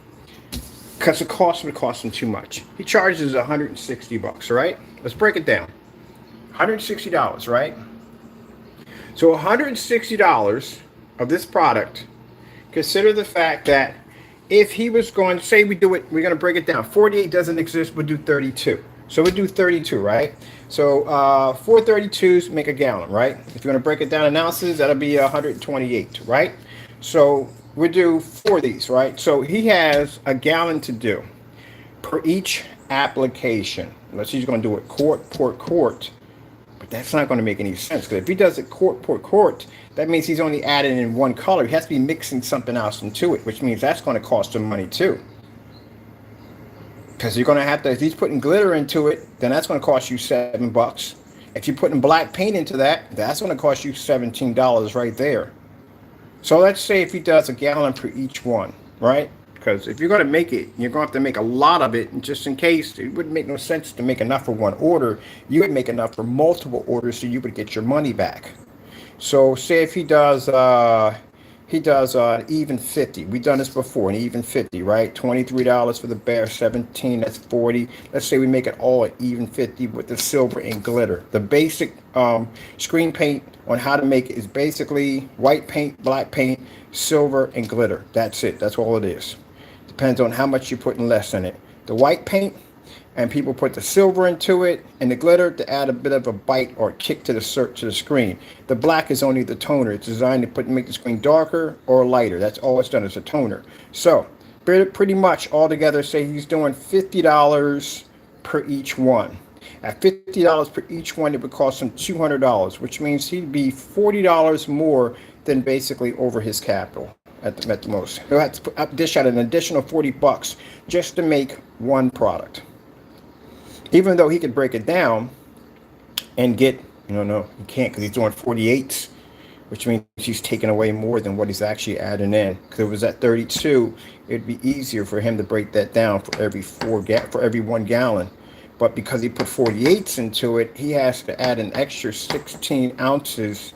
Because the cost would cost him too much. He charges $160, right? Let's break it down. $160, right? So $160 of this product, consider the fact that if he was going to say we're going to break it down. 48 doesn't exist, we'll do 32. So we'll do 32, right? So 4 32s make a gallon, right? If you're going to break it down in ounces, that'll be 128, right? So we'll do 4 of these, right? So he has a gallon to do per each application. Let's say he's going to do it quart per quart, but that's not going to make any sense because if he does it quart per quart, that means he's only adding in 1 color. He has to be mixing something else into it, which means that's going to cost him money too. Because you're going to have to, if he's putting glitter into it, then that's going to cost you $7. If you're putting black paint into that, that's going to cost you $17 right there. So let's say if he does a gallon per each one, right? Because if you're going to make it, you're going to have to make a lot of it. And just in case, it wouldn't make no sense to make enough for 1 order. You would make enough for multiple orders so you would get your money back. So say if he does he does even 50. We've done this before, an even 50, right? $23 for the bear, 17, that's 40. Let's say we make it all an even 50 with the silver and glitter. The basic screen paint on how to make it is basically white paint, black paint, silver, and glitter. That's it. That's all it is. Depends on how much you're putting less in it. The white paint, and people put the silver into it and the glitter to add a bit of a bite or kick to the screen. The black is only the toner. It's designed to make the screen darker or lighter. That's all it's done, is a toner. So pretty much altogether, say he's doing $50 per each one. At $50 per each one, it would cost him $200, which means he'd be $40 more than basically over his capital at the most. He'll have to dish out an additional $40 just to make one product. Even though he could break it down and get, no, he can't, because he's doing 48s, which means he's taking away more than what he's actually adding in. Because if it was at 32, it'd be easier for him to break that down for every 1 gallon. But because he put 48s into it, he has to add an extra 16 ounces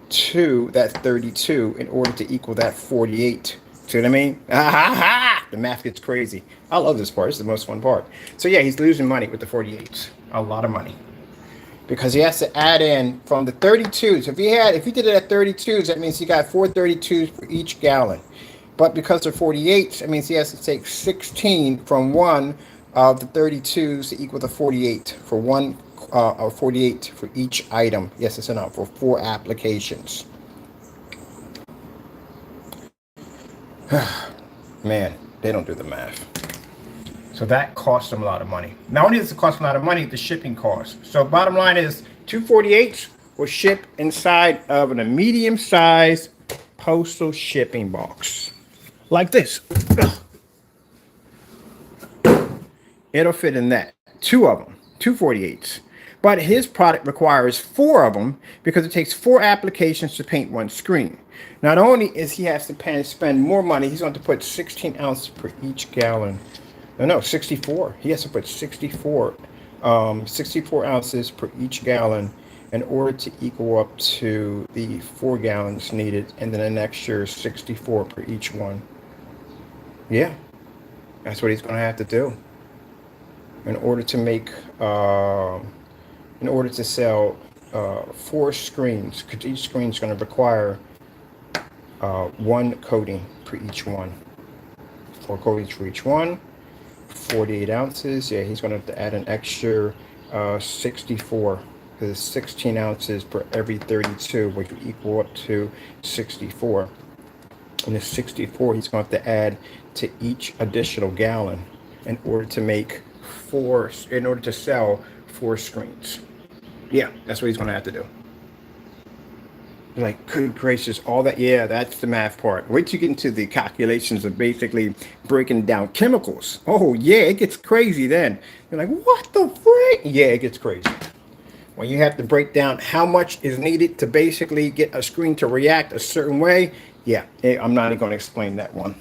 to that 32 in order to equal that 48. See what I mean? The math gets crazy. I love this part. It's the most fun part. So yeah, he's losing money with the 48s. A lot of money. Because he has to add in from the 32s. If he did it at 32s, that means he got 4 32s for each gallon. But because of 48s, that means he has to take 16 from one of the 32s to equal the 48 for one, or 48 for each item. Yes, it's enough for 4 applications. Man, they don't do the math. So that costs them a lot of money. Not only does it cost a lot of money, the shipping costs. So bottom line is 248 will ship inside of a medium-sized postal shipping box. Like this. It'll fit in that. 2 of them. 248s. But his product requires 4 of them because it takes 4 applications to paint one screen. Not only is he has to spend more money, he's going to put 16 ounces per each gallon. No, 64. He has to put 64 ounces per each gallon in order to equal up to the 4 gallons needed, and then an extra 64 per each one. Yeah, that's what he's going to have to do in order to make, in order to sell 4 screens, because each screen is going to require 1 coating per each one. 4 coatings for each one. 48 ounces. Yeah, he's going to have to add an extra 64, because it's 16 ounces per every 32, which would equal up to 64. And the 64 he's going to have to add to each additional gallon in order to make in order to sell 4 screens. Yeah, that's what he's going to have to do. Like, good gracious, all that. Yeah, that's the math part. Wait till you get into the calculations of basically breaking down chemicals. Oh yeah, it gets crazy then. You're like, what the frick? Yeah, it gets crazy when you have to break down how much is needed to basically get a screen to react a certain way. Yeah, I'm not even going to explain that one.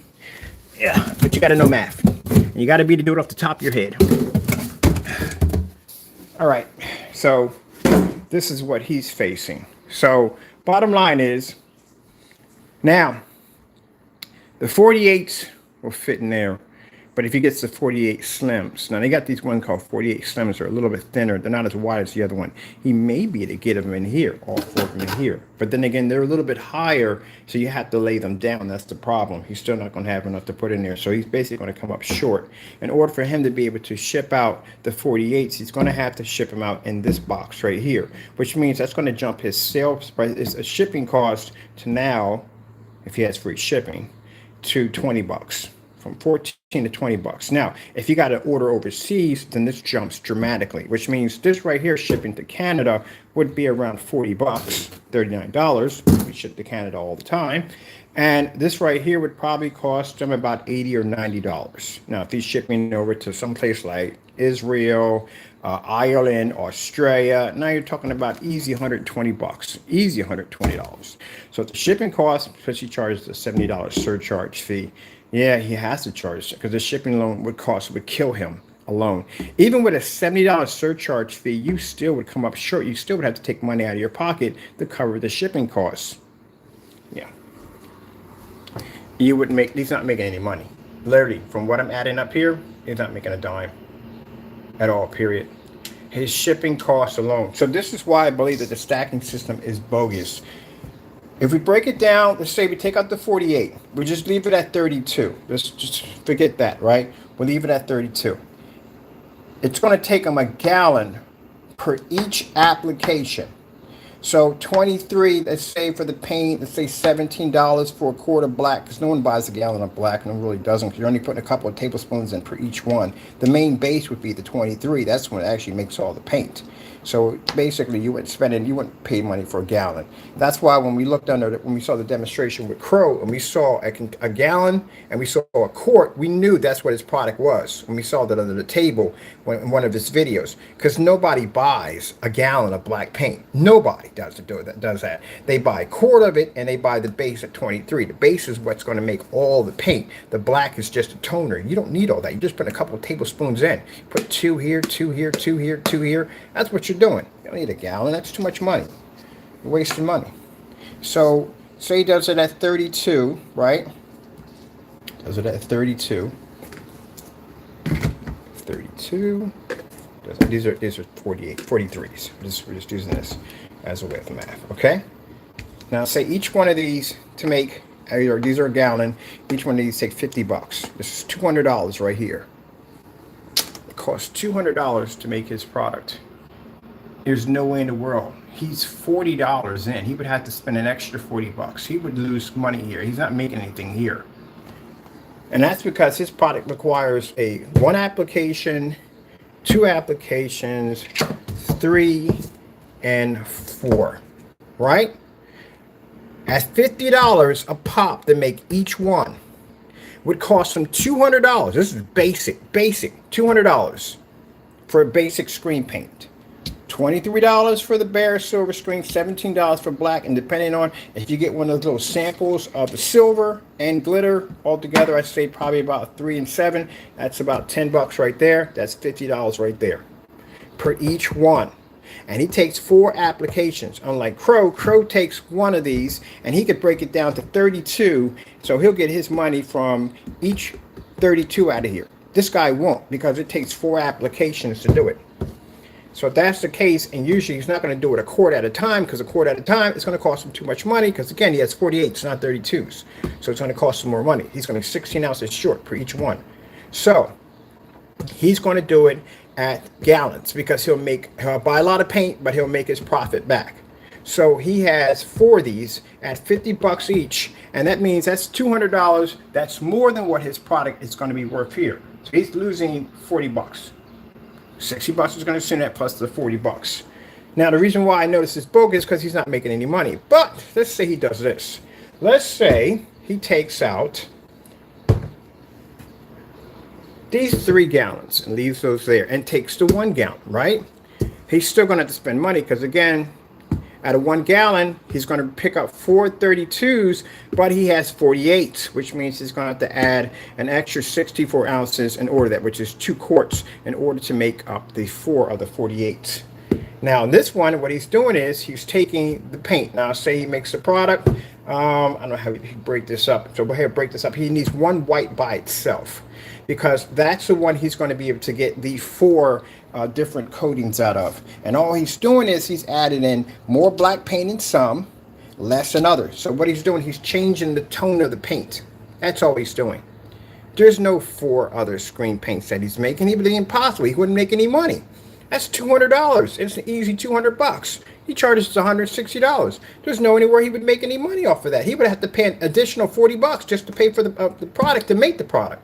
Yeah, but you got to know math. You got to be able to do it off the top of your head. All right, so this is what he's facing. So bottom line is, now the 48s will fit in there, but if he gets the 48 Slims, now they got these one called 48 Slims, they're a little bit thinner, they're not as wide as the other one. He may be able to get them in here, all 4 of them in here, but then again, they're a little bit higher, so you have to lay them down. That's the problem. He's still not going to have enough to put in there, so he's basically going to come up short. In order for him to be able to ship out the 48s, he's going to have to ship them out in this box right here, which means that's going to jump his sales price, his shipping cost to now, if he has free shipping, to $20. From 14 to 20 bucks. Now, if you got to order overseas, then this jumps dramatically, which means this right here shipping to Canada would be around 40 bucks, $39. We ship to Canada all the time. And this right here would probably cost them about $80 or $90. Now, if he's shipping over to someplace like Israel, Ireland, Australia, now you're talking about easy 120 bucks, easy $120. So the shipping cost, because he charges a $70 surcharge fee. Yeah, he has to charge it because the shipping alone would kill him alone. Even with a $70 surcharge fee, you still would come up short. You still would have to take money out of your pocket to cover the shipping costs. Yeah. you would make, he's not making any money. Literally, from what I'm adding up here, he's not making a dime at all, period. His shipping costs alone. So this is why I believe that the stacking system is bogus. If we break it down, let's say we take out the 48. We just leave it at 32. Let's just forget that, right? We'll leave it at 32. It's going to take them a gallon per each application. So 23, let's say for the paint, let's say $17 for a quart of black, because no one buys a gallon of black, no one really doesn't, because you're only putting a couple of tablespoons in per each one. The main base would be the 23. That's when it actually makes all the paint. So basically, you wouldn't pay money for a gallon. That's why when we looked when we saw the demonstration with Crow, and we saw a gallon and we saw a quart, we knew that's what his product was when we saw that under the table in one of his videos. Because nobody buys a gallon of black paint. Nobody does that. They buy a quart of it and they buy the base at 23. The base is what's going to make all the paint. The black is just a toner. You don't need all that. You just put a couple of tablespoons in. Put 2 here, 2 here, 2 here, 2 here. That's what you're doing. You don't need a gallon. That's too much money. You're wasting money. So say he does it at 32, right? Does it at 32. 32. These are 43s. We're just using this as a way of math. Okay. Now say each one of these to make, these are a gallon. Each one of these take $50. This is $200 right here. It costs $200 to make his product. There's no way in the world. He's $40 in. He would have to spend an extra $40. He would lose money here. He's not making anything here. And that's because his product requires a 1 application, 2 applications, 3, and 4. Right? At $50 a pop to make each one would cost him $200. This is basic $200 for a basic screen paint. $23 for the bare silver screen, $17 for black, and depending on if you get one of those little samples of the silver and glitter altogether, I'd say probably about 3 and 7. That's about $10 right there. That's $50 right there per each one. And he takes 4 applications. Unlike Crow takes one of these and he could break it down to 32. So he'll get his money from each 32 out of here. This guy won't, because it takes 4 applications to do it. So if that's the case, and usually he's not going to do it a quart at a time, because a quart at a time is going to cost him too much money, because again, he has 48s, not 32s. So it's going to cost him more money. He's going to be 16 ounces short per each one. So he's going to do it at gallons, because he'll buy a lot of paint, but he'll make his profit back. So he has 4 of these at $50 each, and that means that's $200. That's more than what his product is going to be worth here. So he's losing $40. $60 is going to send that plus the $40. Now, the reason why I know this is bogus is because he's not making any money. But let's say he does this. Let's say he takes out these 3 gallons and leaves those there and takes the 1 gallon, right? He's still going to have to spend money because, again, out of 1 gallon, he's going to pick up 4 32s, but he has 48s, which means he's going to have to add an extra 64 ounces in order that, which is 2 quarts, in order to make up the 4 of the 48s. Now, in this one, what he's doing is he's taking the paint. Now, say he makes the product. I don't know how he break this up. So go ahead and break this up. He needs 1 white by itself, because that's the one he's going to be able to get the 4 different coatings out of. And all he's doing is he's adding in more black paint in some, less in others. So what he's doing, he's changing the tone of the paint. That's all he's doing. There's no 4 other screen paints that he's making. He would be impossible. He wouldn't make any money. That's $200. It's an easy $200. He charges $160. There's no anywhere he would make any money off of that. He would have to pay an additional $40 just to pay for the product, to make the product.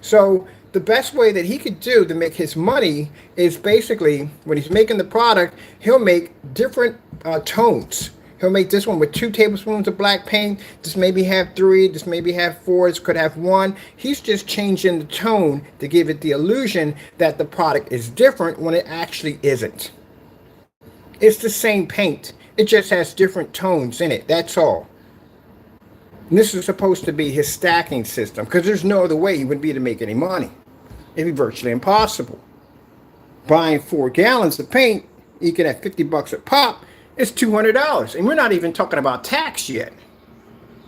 So the best way that he could do to make his money is basically, when he's making the product, he'll make different tones. He'll make this one with 2 tablespoons of black paint. This maybe have 3. This maybe have 4. This could have 1. He's just changing the tone to give it the illusion that the product is different when it actually isn't. It's the same paint. It just has different tones in it. That's all. And this is supposed to be his stacking system, because there's no other way he would be to make any money. It'd be virtually impossible. Buying 4 gallons of paint, you can have $50 a pop. It's $200, and we're not even talking about tax yet.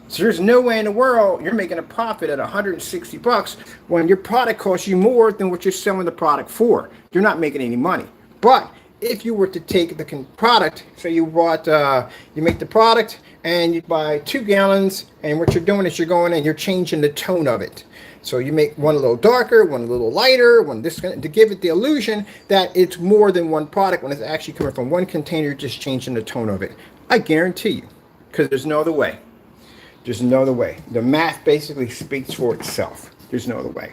So there's no way in the world you're making a profit at 160 bucks when your product costs you more than what you're selling the product for. You're not making any money. But if you were to take the product, so you bought, you make the product and you buy 2 gallons, and what you're doing is you're going and you're changing the tone of it. So you make one a little darker, one a little lighter, one this, to give it the illusion that it's more than one product when it's actually coming from one container, just changing the tone of it. I guarantee you, because there's no other way. There's no other way. The math basically speaks for itself. There's no other way.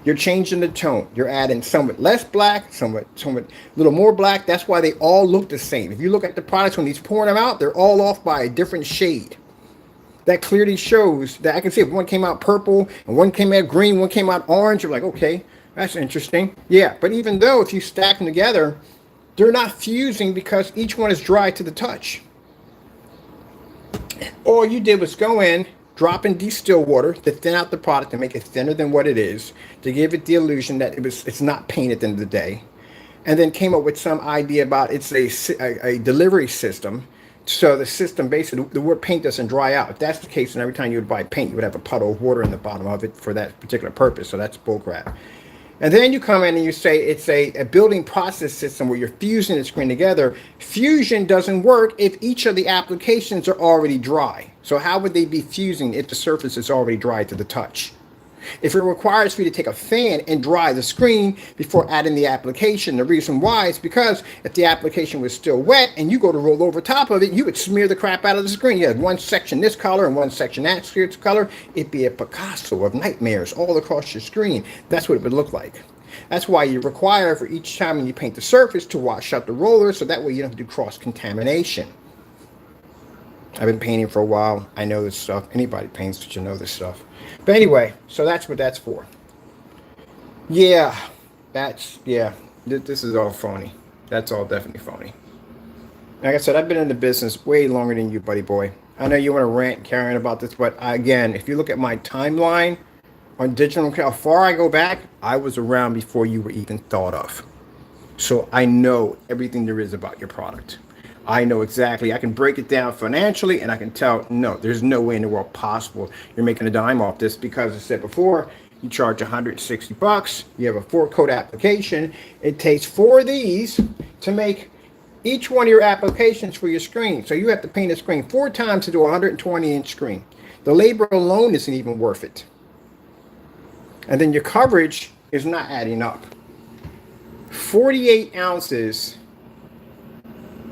You're changing the tone. You're adding somewhat less black, somewhat a little more black. That's why they all look the same. If you look at the products when he's pouring them out, they're all off by a different shade. That clearly shows that I can see if one came out purple and one came out green, one came out orange. You're like, okay, that's interesting. Yeah, but even though if you stack them together, they're not fusing because each one is dry to the touch. All you did was go in, drop in distilled water to thin out the product, to make it thinner than what it is, to give it the illusion that it's not paint at the end of the day, and then came up with some idea about it's a delivery system. So the system basically, the word paint doesn't dry out. If that's the case, then every time you would buy paint, you would have a puddle of water in the bottom of it for that particular purpose. So that's bullcrap. And then you come in and you say it's a building process system where you're fusing the screen together. Fusion doesn't work if each of the applications are already dry. So how would they be fusing if the surface is already dry to the touch? If it requires for you to take a fan and dry the screen before adding the application, the reason why is because if the application was still wet and you go to roll over top of it, you would smear the crap out of the screen. You had one section this color and one section that color. It'd be a Picasso of nightmares all across your screen. That's what it would look like. That's why you require for each time when you paint the surface to wash out the roller, so that way you don't have to do cross-contamination. I've been painting for a while. I know this stuff. Anybody paints should know this stuff. But anyway, so that's what that's for. Yeah, this is all phony. That's all definitely phony. Like I said, I've been in the business way longer than you, buddy boy. I know you want to rant, Karen, about this, but again, if you look at my timeline on digital, how far I go back, I was around before you were even thought of. So I know everything there is about your product. I know exactly. I can break it down financially, and I can tell, no, there's no way in the world possible you're making a dime off this, because, as I said before, you charge 160 bucks. You have a 4-coat application. It takes 4 of these to make each one of your applications for your screen. So you have to paint a screen 4 times to do a 120-inch screen. The labor alone isn't even worth it. And then your coverage is not adding up. 48 ounces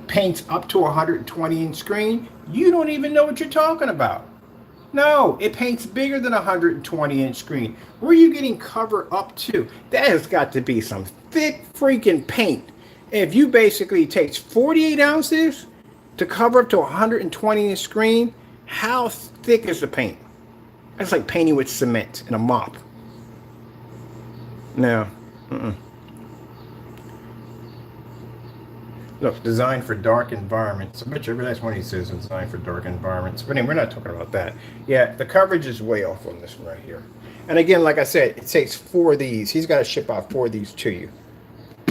paints up to a 120-inch screen. You don't even know what you're talking about. No, it paints bigger than a 120-inch screen. Where are you getting cover up to? That has got to be some thick freaking paint. If you basically takes 48 ounces to cover up to a 120-inch screen, how thick is the paint? That's like painting with cement and a mop. No. Look, designed for dark environments. I bet you that's what he says, designed for dark environments. But anyway, we're not talking about that. Yeah, the coverage is way off on this one right here. And again, like I said, it takes 4 of these. He's got to ship out 4 of these to you.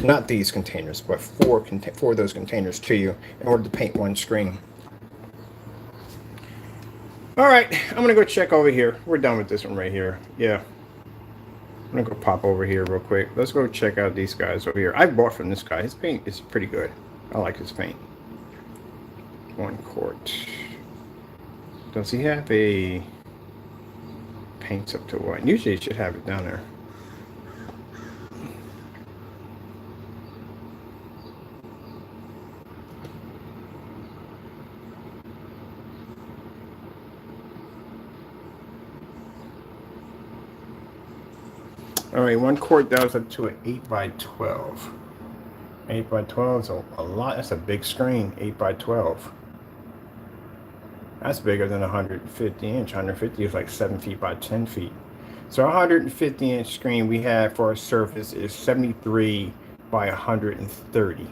Not these containers, but 4 of those containers to you in order to paint one screen. All right, I'm going to go check over here. We're done with this one right here. Yeah. I'm going to go pop over here real quick. Let's go check out these guys over here. I bought from this guy. His paint is pretty good. I like his paint. 1 quart. Does he have a paints up to what? Usually he should have it down there. All right, 1 quart does up to an 8x12. 8x12 is a lot. That's a big screen. 8x12. That's bigger than 150 inch. 150 is like 7 feet by 10 feet. So 150 inch screen we have for our surface is 73 by 130.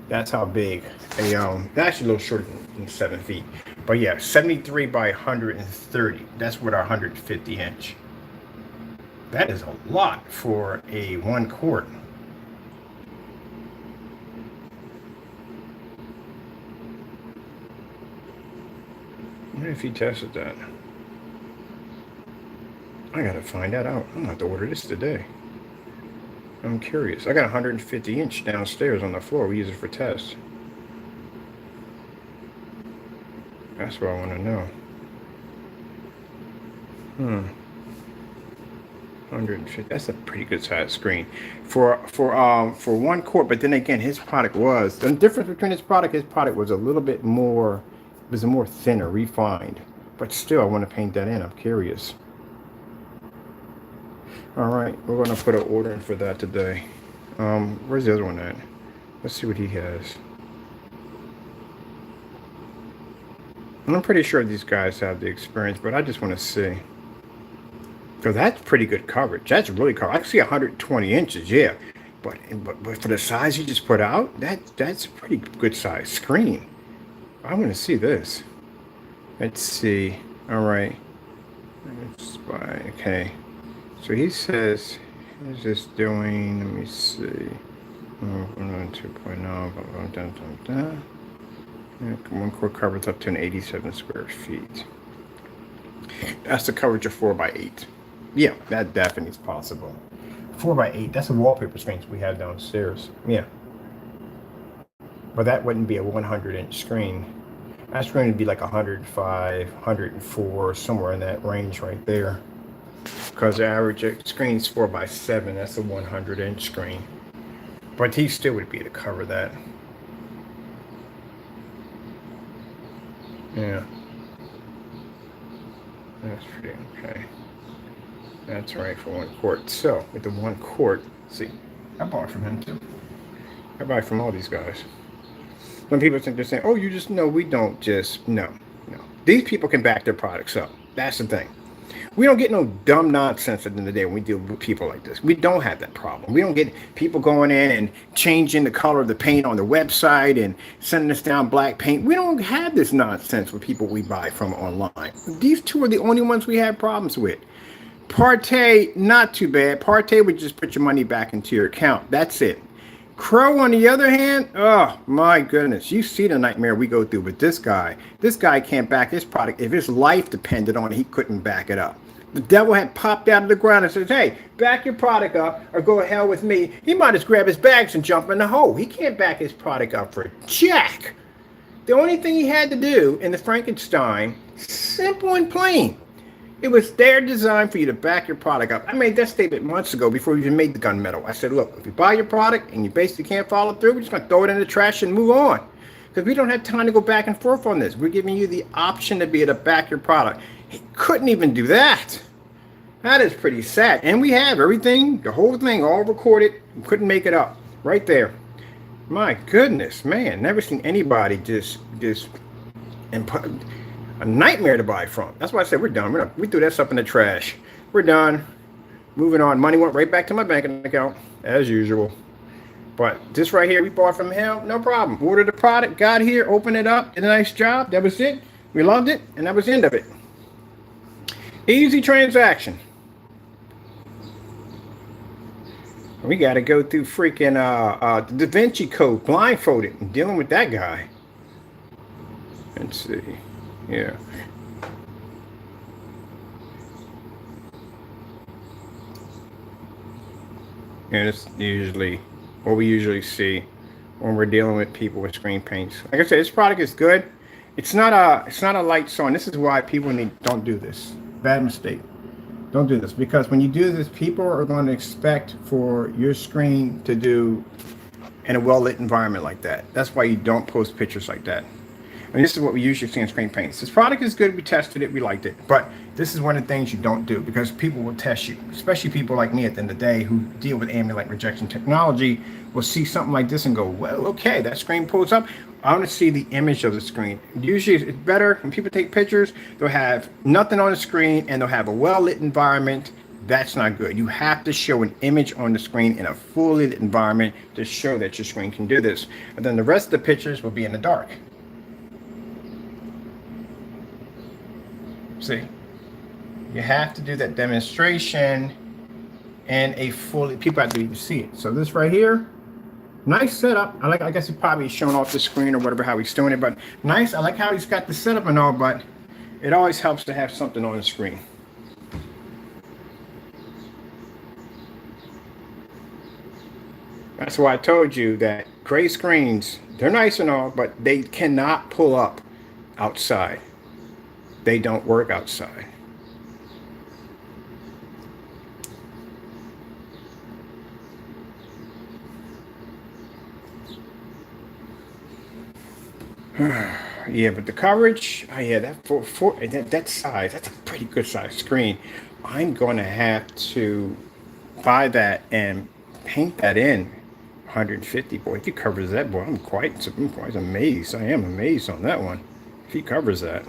That's how big a actually a little shorter than 7 feet. But yeah, 73 by 130. That's what our 150 inch. That is a lot for a 1 quart. I wonder if he tested that. I gotta find that out. I'm gonna have to order this today. I'm curious. I got 150 inch downstairs on the floor. We use it for tests. That's what I want to know. 150. That's a pretty good size screen for 1 quart. But then again, his product was the difference between his product. His product was a little bit more, was a more thinner, refined. But still, I want to paint that in. I'm curious. All right, we're gonna put an order in for that today. Where's the other one at? Let's see what he has. And I'm pretty sure these guys have the experience, but I just want to see. So that's pretty good coverage. That's really coverage. I can see 120 inches, yeah. But for the size you just put out, that's a pretty good size screen. I want to see this. Let's see. All right. Okay. So he says, he's just doing, let me see. 2.0. 1 quart coverage up to an 87 square feet. That's the coverage of 4x8. Yeah, that definitely is possible. 4x8, that's the wallpaper screens we have downstairs. Yeah. But that wouldn't be a 100-inch screen. That screen would be like 105, 104, somewhere in that range right there. Because the average screen's 4x7, that's a 100-inch screen. But he still would be able to cover that. Yeah. That's pretty okay. That's right for 1 quart. So with the 1 quart, see, I bought from him too. I buy from all these guys. When people think they're saying, "Oh, you just know," we don't just no. These people can back their products up. That's the thing. We don't get no dumb nonsense at the end of the day when we deal with people like this. We don't have that problem. We don't get people going in and changing the color of the paint on the website and sending us down black paint. We don't have this nonsense with people we buy from online. These two are the only ones we have problems with. Partey, not too bad. Partey would just put your money back into your account. That's it. Crow, on the other hand, oh my goodness, you see the nightmare we go through with this guy. This guy can't back his product. If his life depended on it, he couldn't back it up. The devil had popped out of the ground and says, "Hey, back your product up or go to hell with me." He might just grab his bags and jump in the hole. He can't back his product up for jack. The only thing he had to do in the Frankenstein, simple and plain. It was their design for you to back your product up. I made that statement months ago before we even made the gunmetal. I said, look, if you buy your product and you basically can't follow through, we're just going to throw it in the trash and move on. Because we don't have time to go back and forth on this. We're giving you the option to be able to back your product. He couldn't even do that. That is pretty sad. And we have everything, the whole thing, all recorded. We couldn't make it up. Right there. My goodness, man. Never seen anybody just a nightmare to buy from. That's why I said we're done. We threw that stuff in the trash. We're done. Moving on. Money went right back to my bank account as usual. But this right here, we bought from him. No problem. Ordered the product, got here, opened it up, did a nice job. That was it. We loved it, and that was the end of it. Easy transaction. We got to go through freaking the Da Vinci Code blindfolded and dealing with that guy. Let's see. Yeah. And it's usually what we usually see when we're dealing with people with screen paints. Like I said, this product is good. It's not a light sewing. This is why people don't do this. Bad mistake. Don't do this, because when you do this, people are going to expect for your screen to do in a well-lit environment like that. That's why you don't post pictures like that. And this is what we usually see in screen paints. This product is good. We tested it. We liked it. But this is one of the things you don't do, because people will test you, especially people like me at the end of the day who deal with ambient light rejection technology will see something like this and go, well, okay, that screen pulls up. I want to see the image of the screen. Usually it's better when people take pictures, they'll have nothing on the screen and they'll have a well-lit environment. That's not good. You have to show an image on the screen in a fully lit environment to show that your screen can do this. And then the rest of the pictures will be in the dark. See, you have to do that demonstration and a fully, people have to even see it. So this right here, nice setup. I guess he probably showing off the screen or whatever, how he's doing it, but nice. I like how he's got the setup and all, but it always helps to have something on the screen. That's why I told you that gray screens, they're nice and all, but they cannot pull up outside. They don't work outside. Yeah, but the coverage, oh yeah, that size, that's a pretty good size screen. I'm gonna have to buy that and paint that in 150. Boy, if he covers that, boy, I'm quite amazed. I am amazed on that one. If he covers that.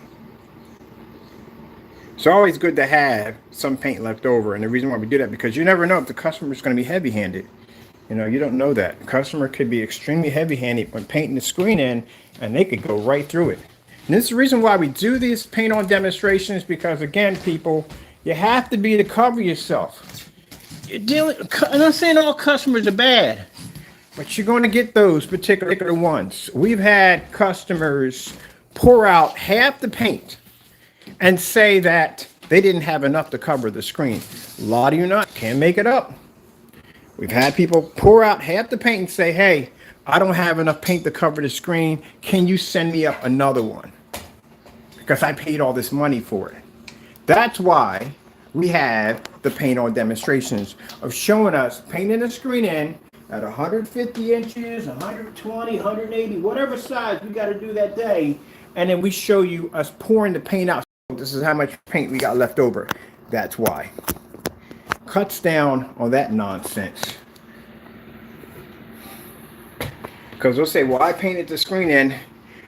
It's always good to have some paint left over, and the reason why we do that, because you never know if the customer is going to be heavy-handed. You know, you don't know that. The customer could be extremely heavy-handed when painting the screen in, and they could go right through it. And this is the reason why we do these paint-on demonstrations, because, again, people, you have to be to cover yourself. I'm not saying all customers are bad, but you're going to get those particular ones. We've had customers pour out half the paint and say that they didn't have enough to cover the screen. A lot of you not can make it up. We've had people pour out half the paint and say, hey, I don't have enough paint to cover the screen. Can you send me up another one? Because I paid all this money for it. That's why we have the paint on demonstrations of showing us painting the screen in at 150 inches, 120, 180, whatever size we got to do that day. And then we show you us pouring the paint out. This is how much paint we got left over. That's why. Cuts down on that nonsense. Because they'll say, well, I painted the screen in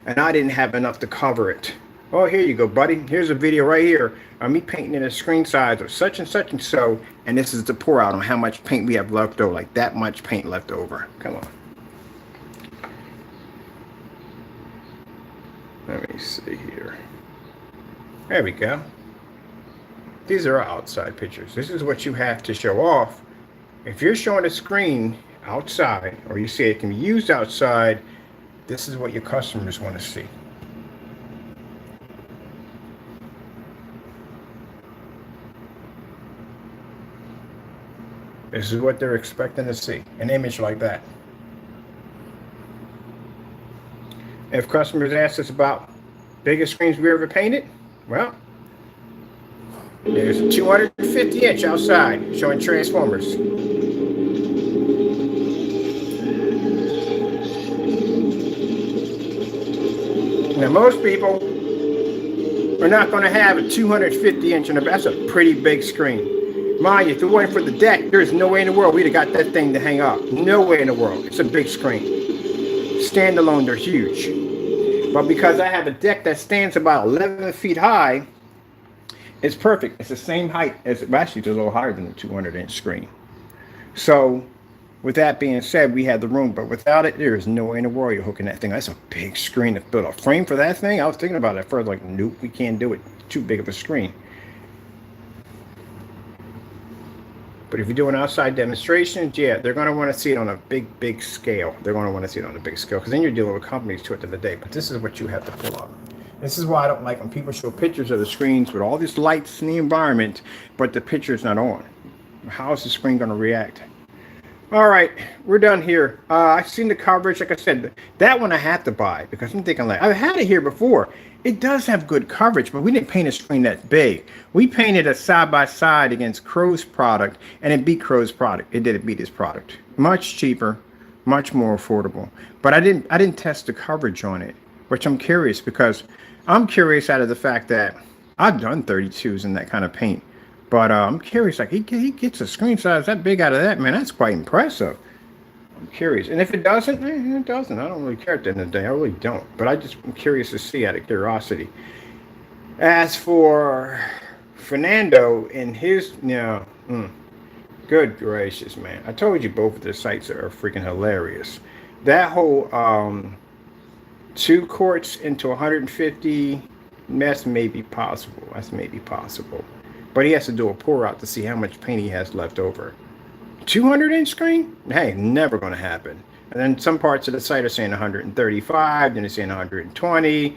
and I didn't have enough to cover it. Oh, here you go, buddy. Here's a video right here of me painting in a screen size of such and so. And this is the pour out on how much paint we have left over. Like that much paint left over. Come on. Let me see here. There we go. These are outside pictures. This is what you have to show off. If you're showing a screen outside, or you say it can be used outside, this is what your customers want to see. This is what they're expecting to see, an image like that. If customers ask us about biggest screens we ever painted, well, there's a 250 inch outside showing Transformers. Now, most people are not going to have a 250 inch, and that's a pretty big screen. Mind you, if it weren't for the deck, there's no way in the world we'd have got that thing to hang up. No way in the world. It's a big screen. Standalone, they're huge. But because I have a deck that stands about 11 feet high, it's perfect. It's the same height as, actually it's a little higher than the 200 inch screen. So, with that being said, we had the room, but without it, there is no way in the world you're hooking that thing. That's a big screen to build a frame for that thing. I was thinking about it at first, like, nope, we can't do it. Too big of a screen. But if you're doing outside demonstrations, yeah, they're going to want to see it on a big scale. They're going to want to see it on a big scale, because then you're dealing with companies to it to the day. But this is what you have to pull up. This is why I don't like when people show pictures of the screens with all these lights in the environment, but the picture's not on. How is the screen going to react? All right, we're done here. I've seen the coverage. Like I said, that one I have to buy, because I'm thinking, like, I've had it here before. It does have good coverage, but we didn't paint a screen that big. We painted a side-by-side against Crow's product, and it beat Crow's product. It didn't beat his product. Much cheaper, much more affordable. But I didn't test the coverage on it, which I'm curious, because I'm curious out of the fact that I've done 32s in that kind of paint. But I'm curious, like, he gets a screen size that big out of that, man. That's quite impressive. I'm curious. And if it doesn't, it doesn't. I don't really care at the end of the day. I really don't. But I just am curious to see out of curiosity. As for Fernando and his, good gracious, man. I told you both of the sites are freaking hilarious. That whole 2 quarts into 150, that's maybe possible. That's maybe possible. But he has to do a pour out to see how much paint he has left over. 200 inch screen? Hey, never going to happen. And then some parts of the site are saying 135, then it's saying 120.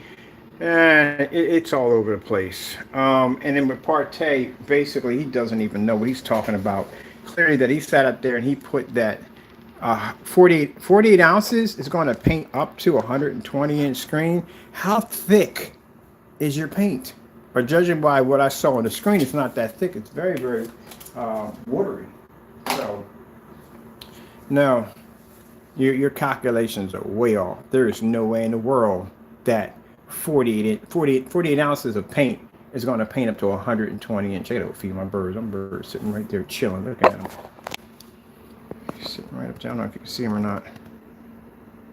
It's all over the place. And then with Partey, basically, he doesn't even know what he's talking about. Clearly that he sat up there and he put that 48 ounces is going to paint up to a 120-inch screen. How thick is your paint? But judging by what I saw on the screen, it's not that thick. It's very, very watery. So, no, your calculations are way off. There is no way in the world that 48 ounces of paint is going to paint up to 120-inch. I got to feed my birds. I'm birds sitting right there chilling. Look at them. Sitting right up there. I don't know if you can see him or not.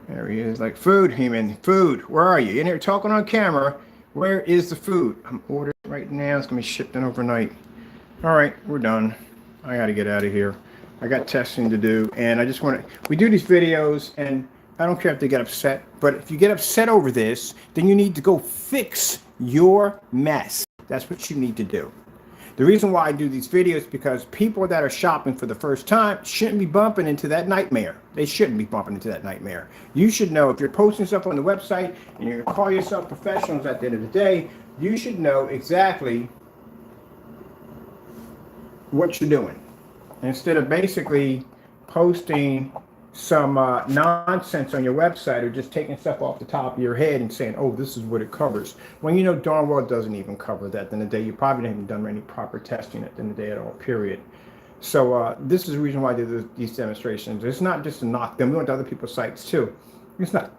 There he is. Like, food, human. Food. Where are you? In here talking on camera. Where is the food? I'm ordering right now. It's going to be shipped in overnight. All right, we're done. I got to get out of here. I got testing to do. And I just want to... We do these videos, and I don't care if they get upset. But if you get upset over this, then you need to go fix your mess. That's what you need to do. The reason why I do these videos is because people that are shopping for the first time shouldn't be bumping into that nightmare. They shouldn't be bumping into that nightmare. You should know if you're posting stuff on the website and you're going to call yourself professionals at the end of the day, you should know exactly what you're doing. Instead of basically posting some nonsense on your website or just taking stuff off the top of your head and saying, oh, this is what it covers. When you know darn well it doesn't even cover that. At the end of the day, you probably haven't done any proper testing at the end of the day at all, period. So this is the reason why I do these demonstrations. It's not just to knock them. We went to other people's sites too. It's not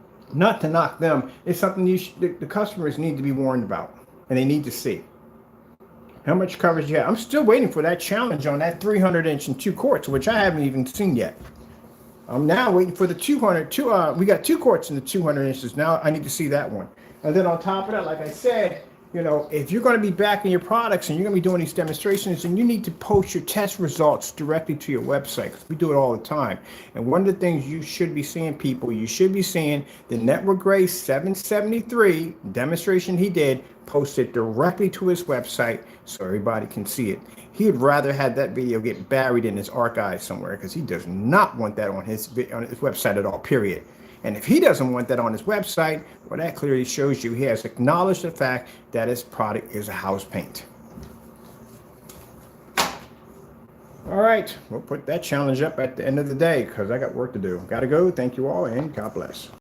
to knock them. It's something the customers need to be warned about and they need to see. How much coverage you have. I'm still waiting for that challenge on that 300-inch and 2 quarts, which I haven't even seen yet. I'm now waiting for the 200. We got 2 quarts in the 200 inches. Now I need to see that one. And then on top of that, like I said, you know, if you're going to be backing your products and you're going to be doing these demonstrations, then you need to post your test results directly to your website, because we do it all the time. And one of the things you should be seeing, people, you should be seeing the Network Gray 773 demonstration he did posted directly to his website so everybody can see it. He'd rather have that video get buried in his archive somewhere, because he does not want that on his website at all, period. And if he doesn't want that on his website, well, that clearly shows you he has acknowledged the fact that his product is a house paint. All right, we'll put that challenge up at the end of the day because I got work to do. Got to go. Thank you all, and God bless.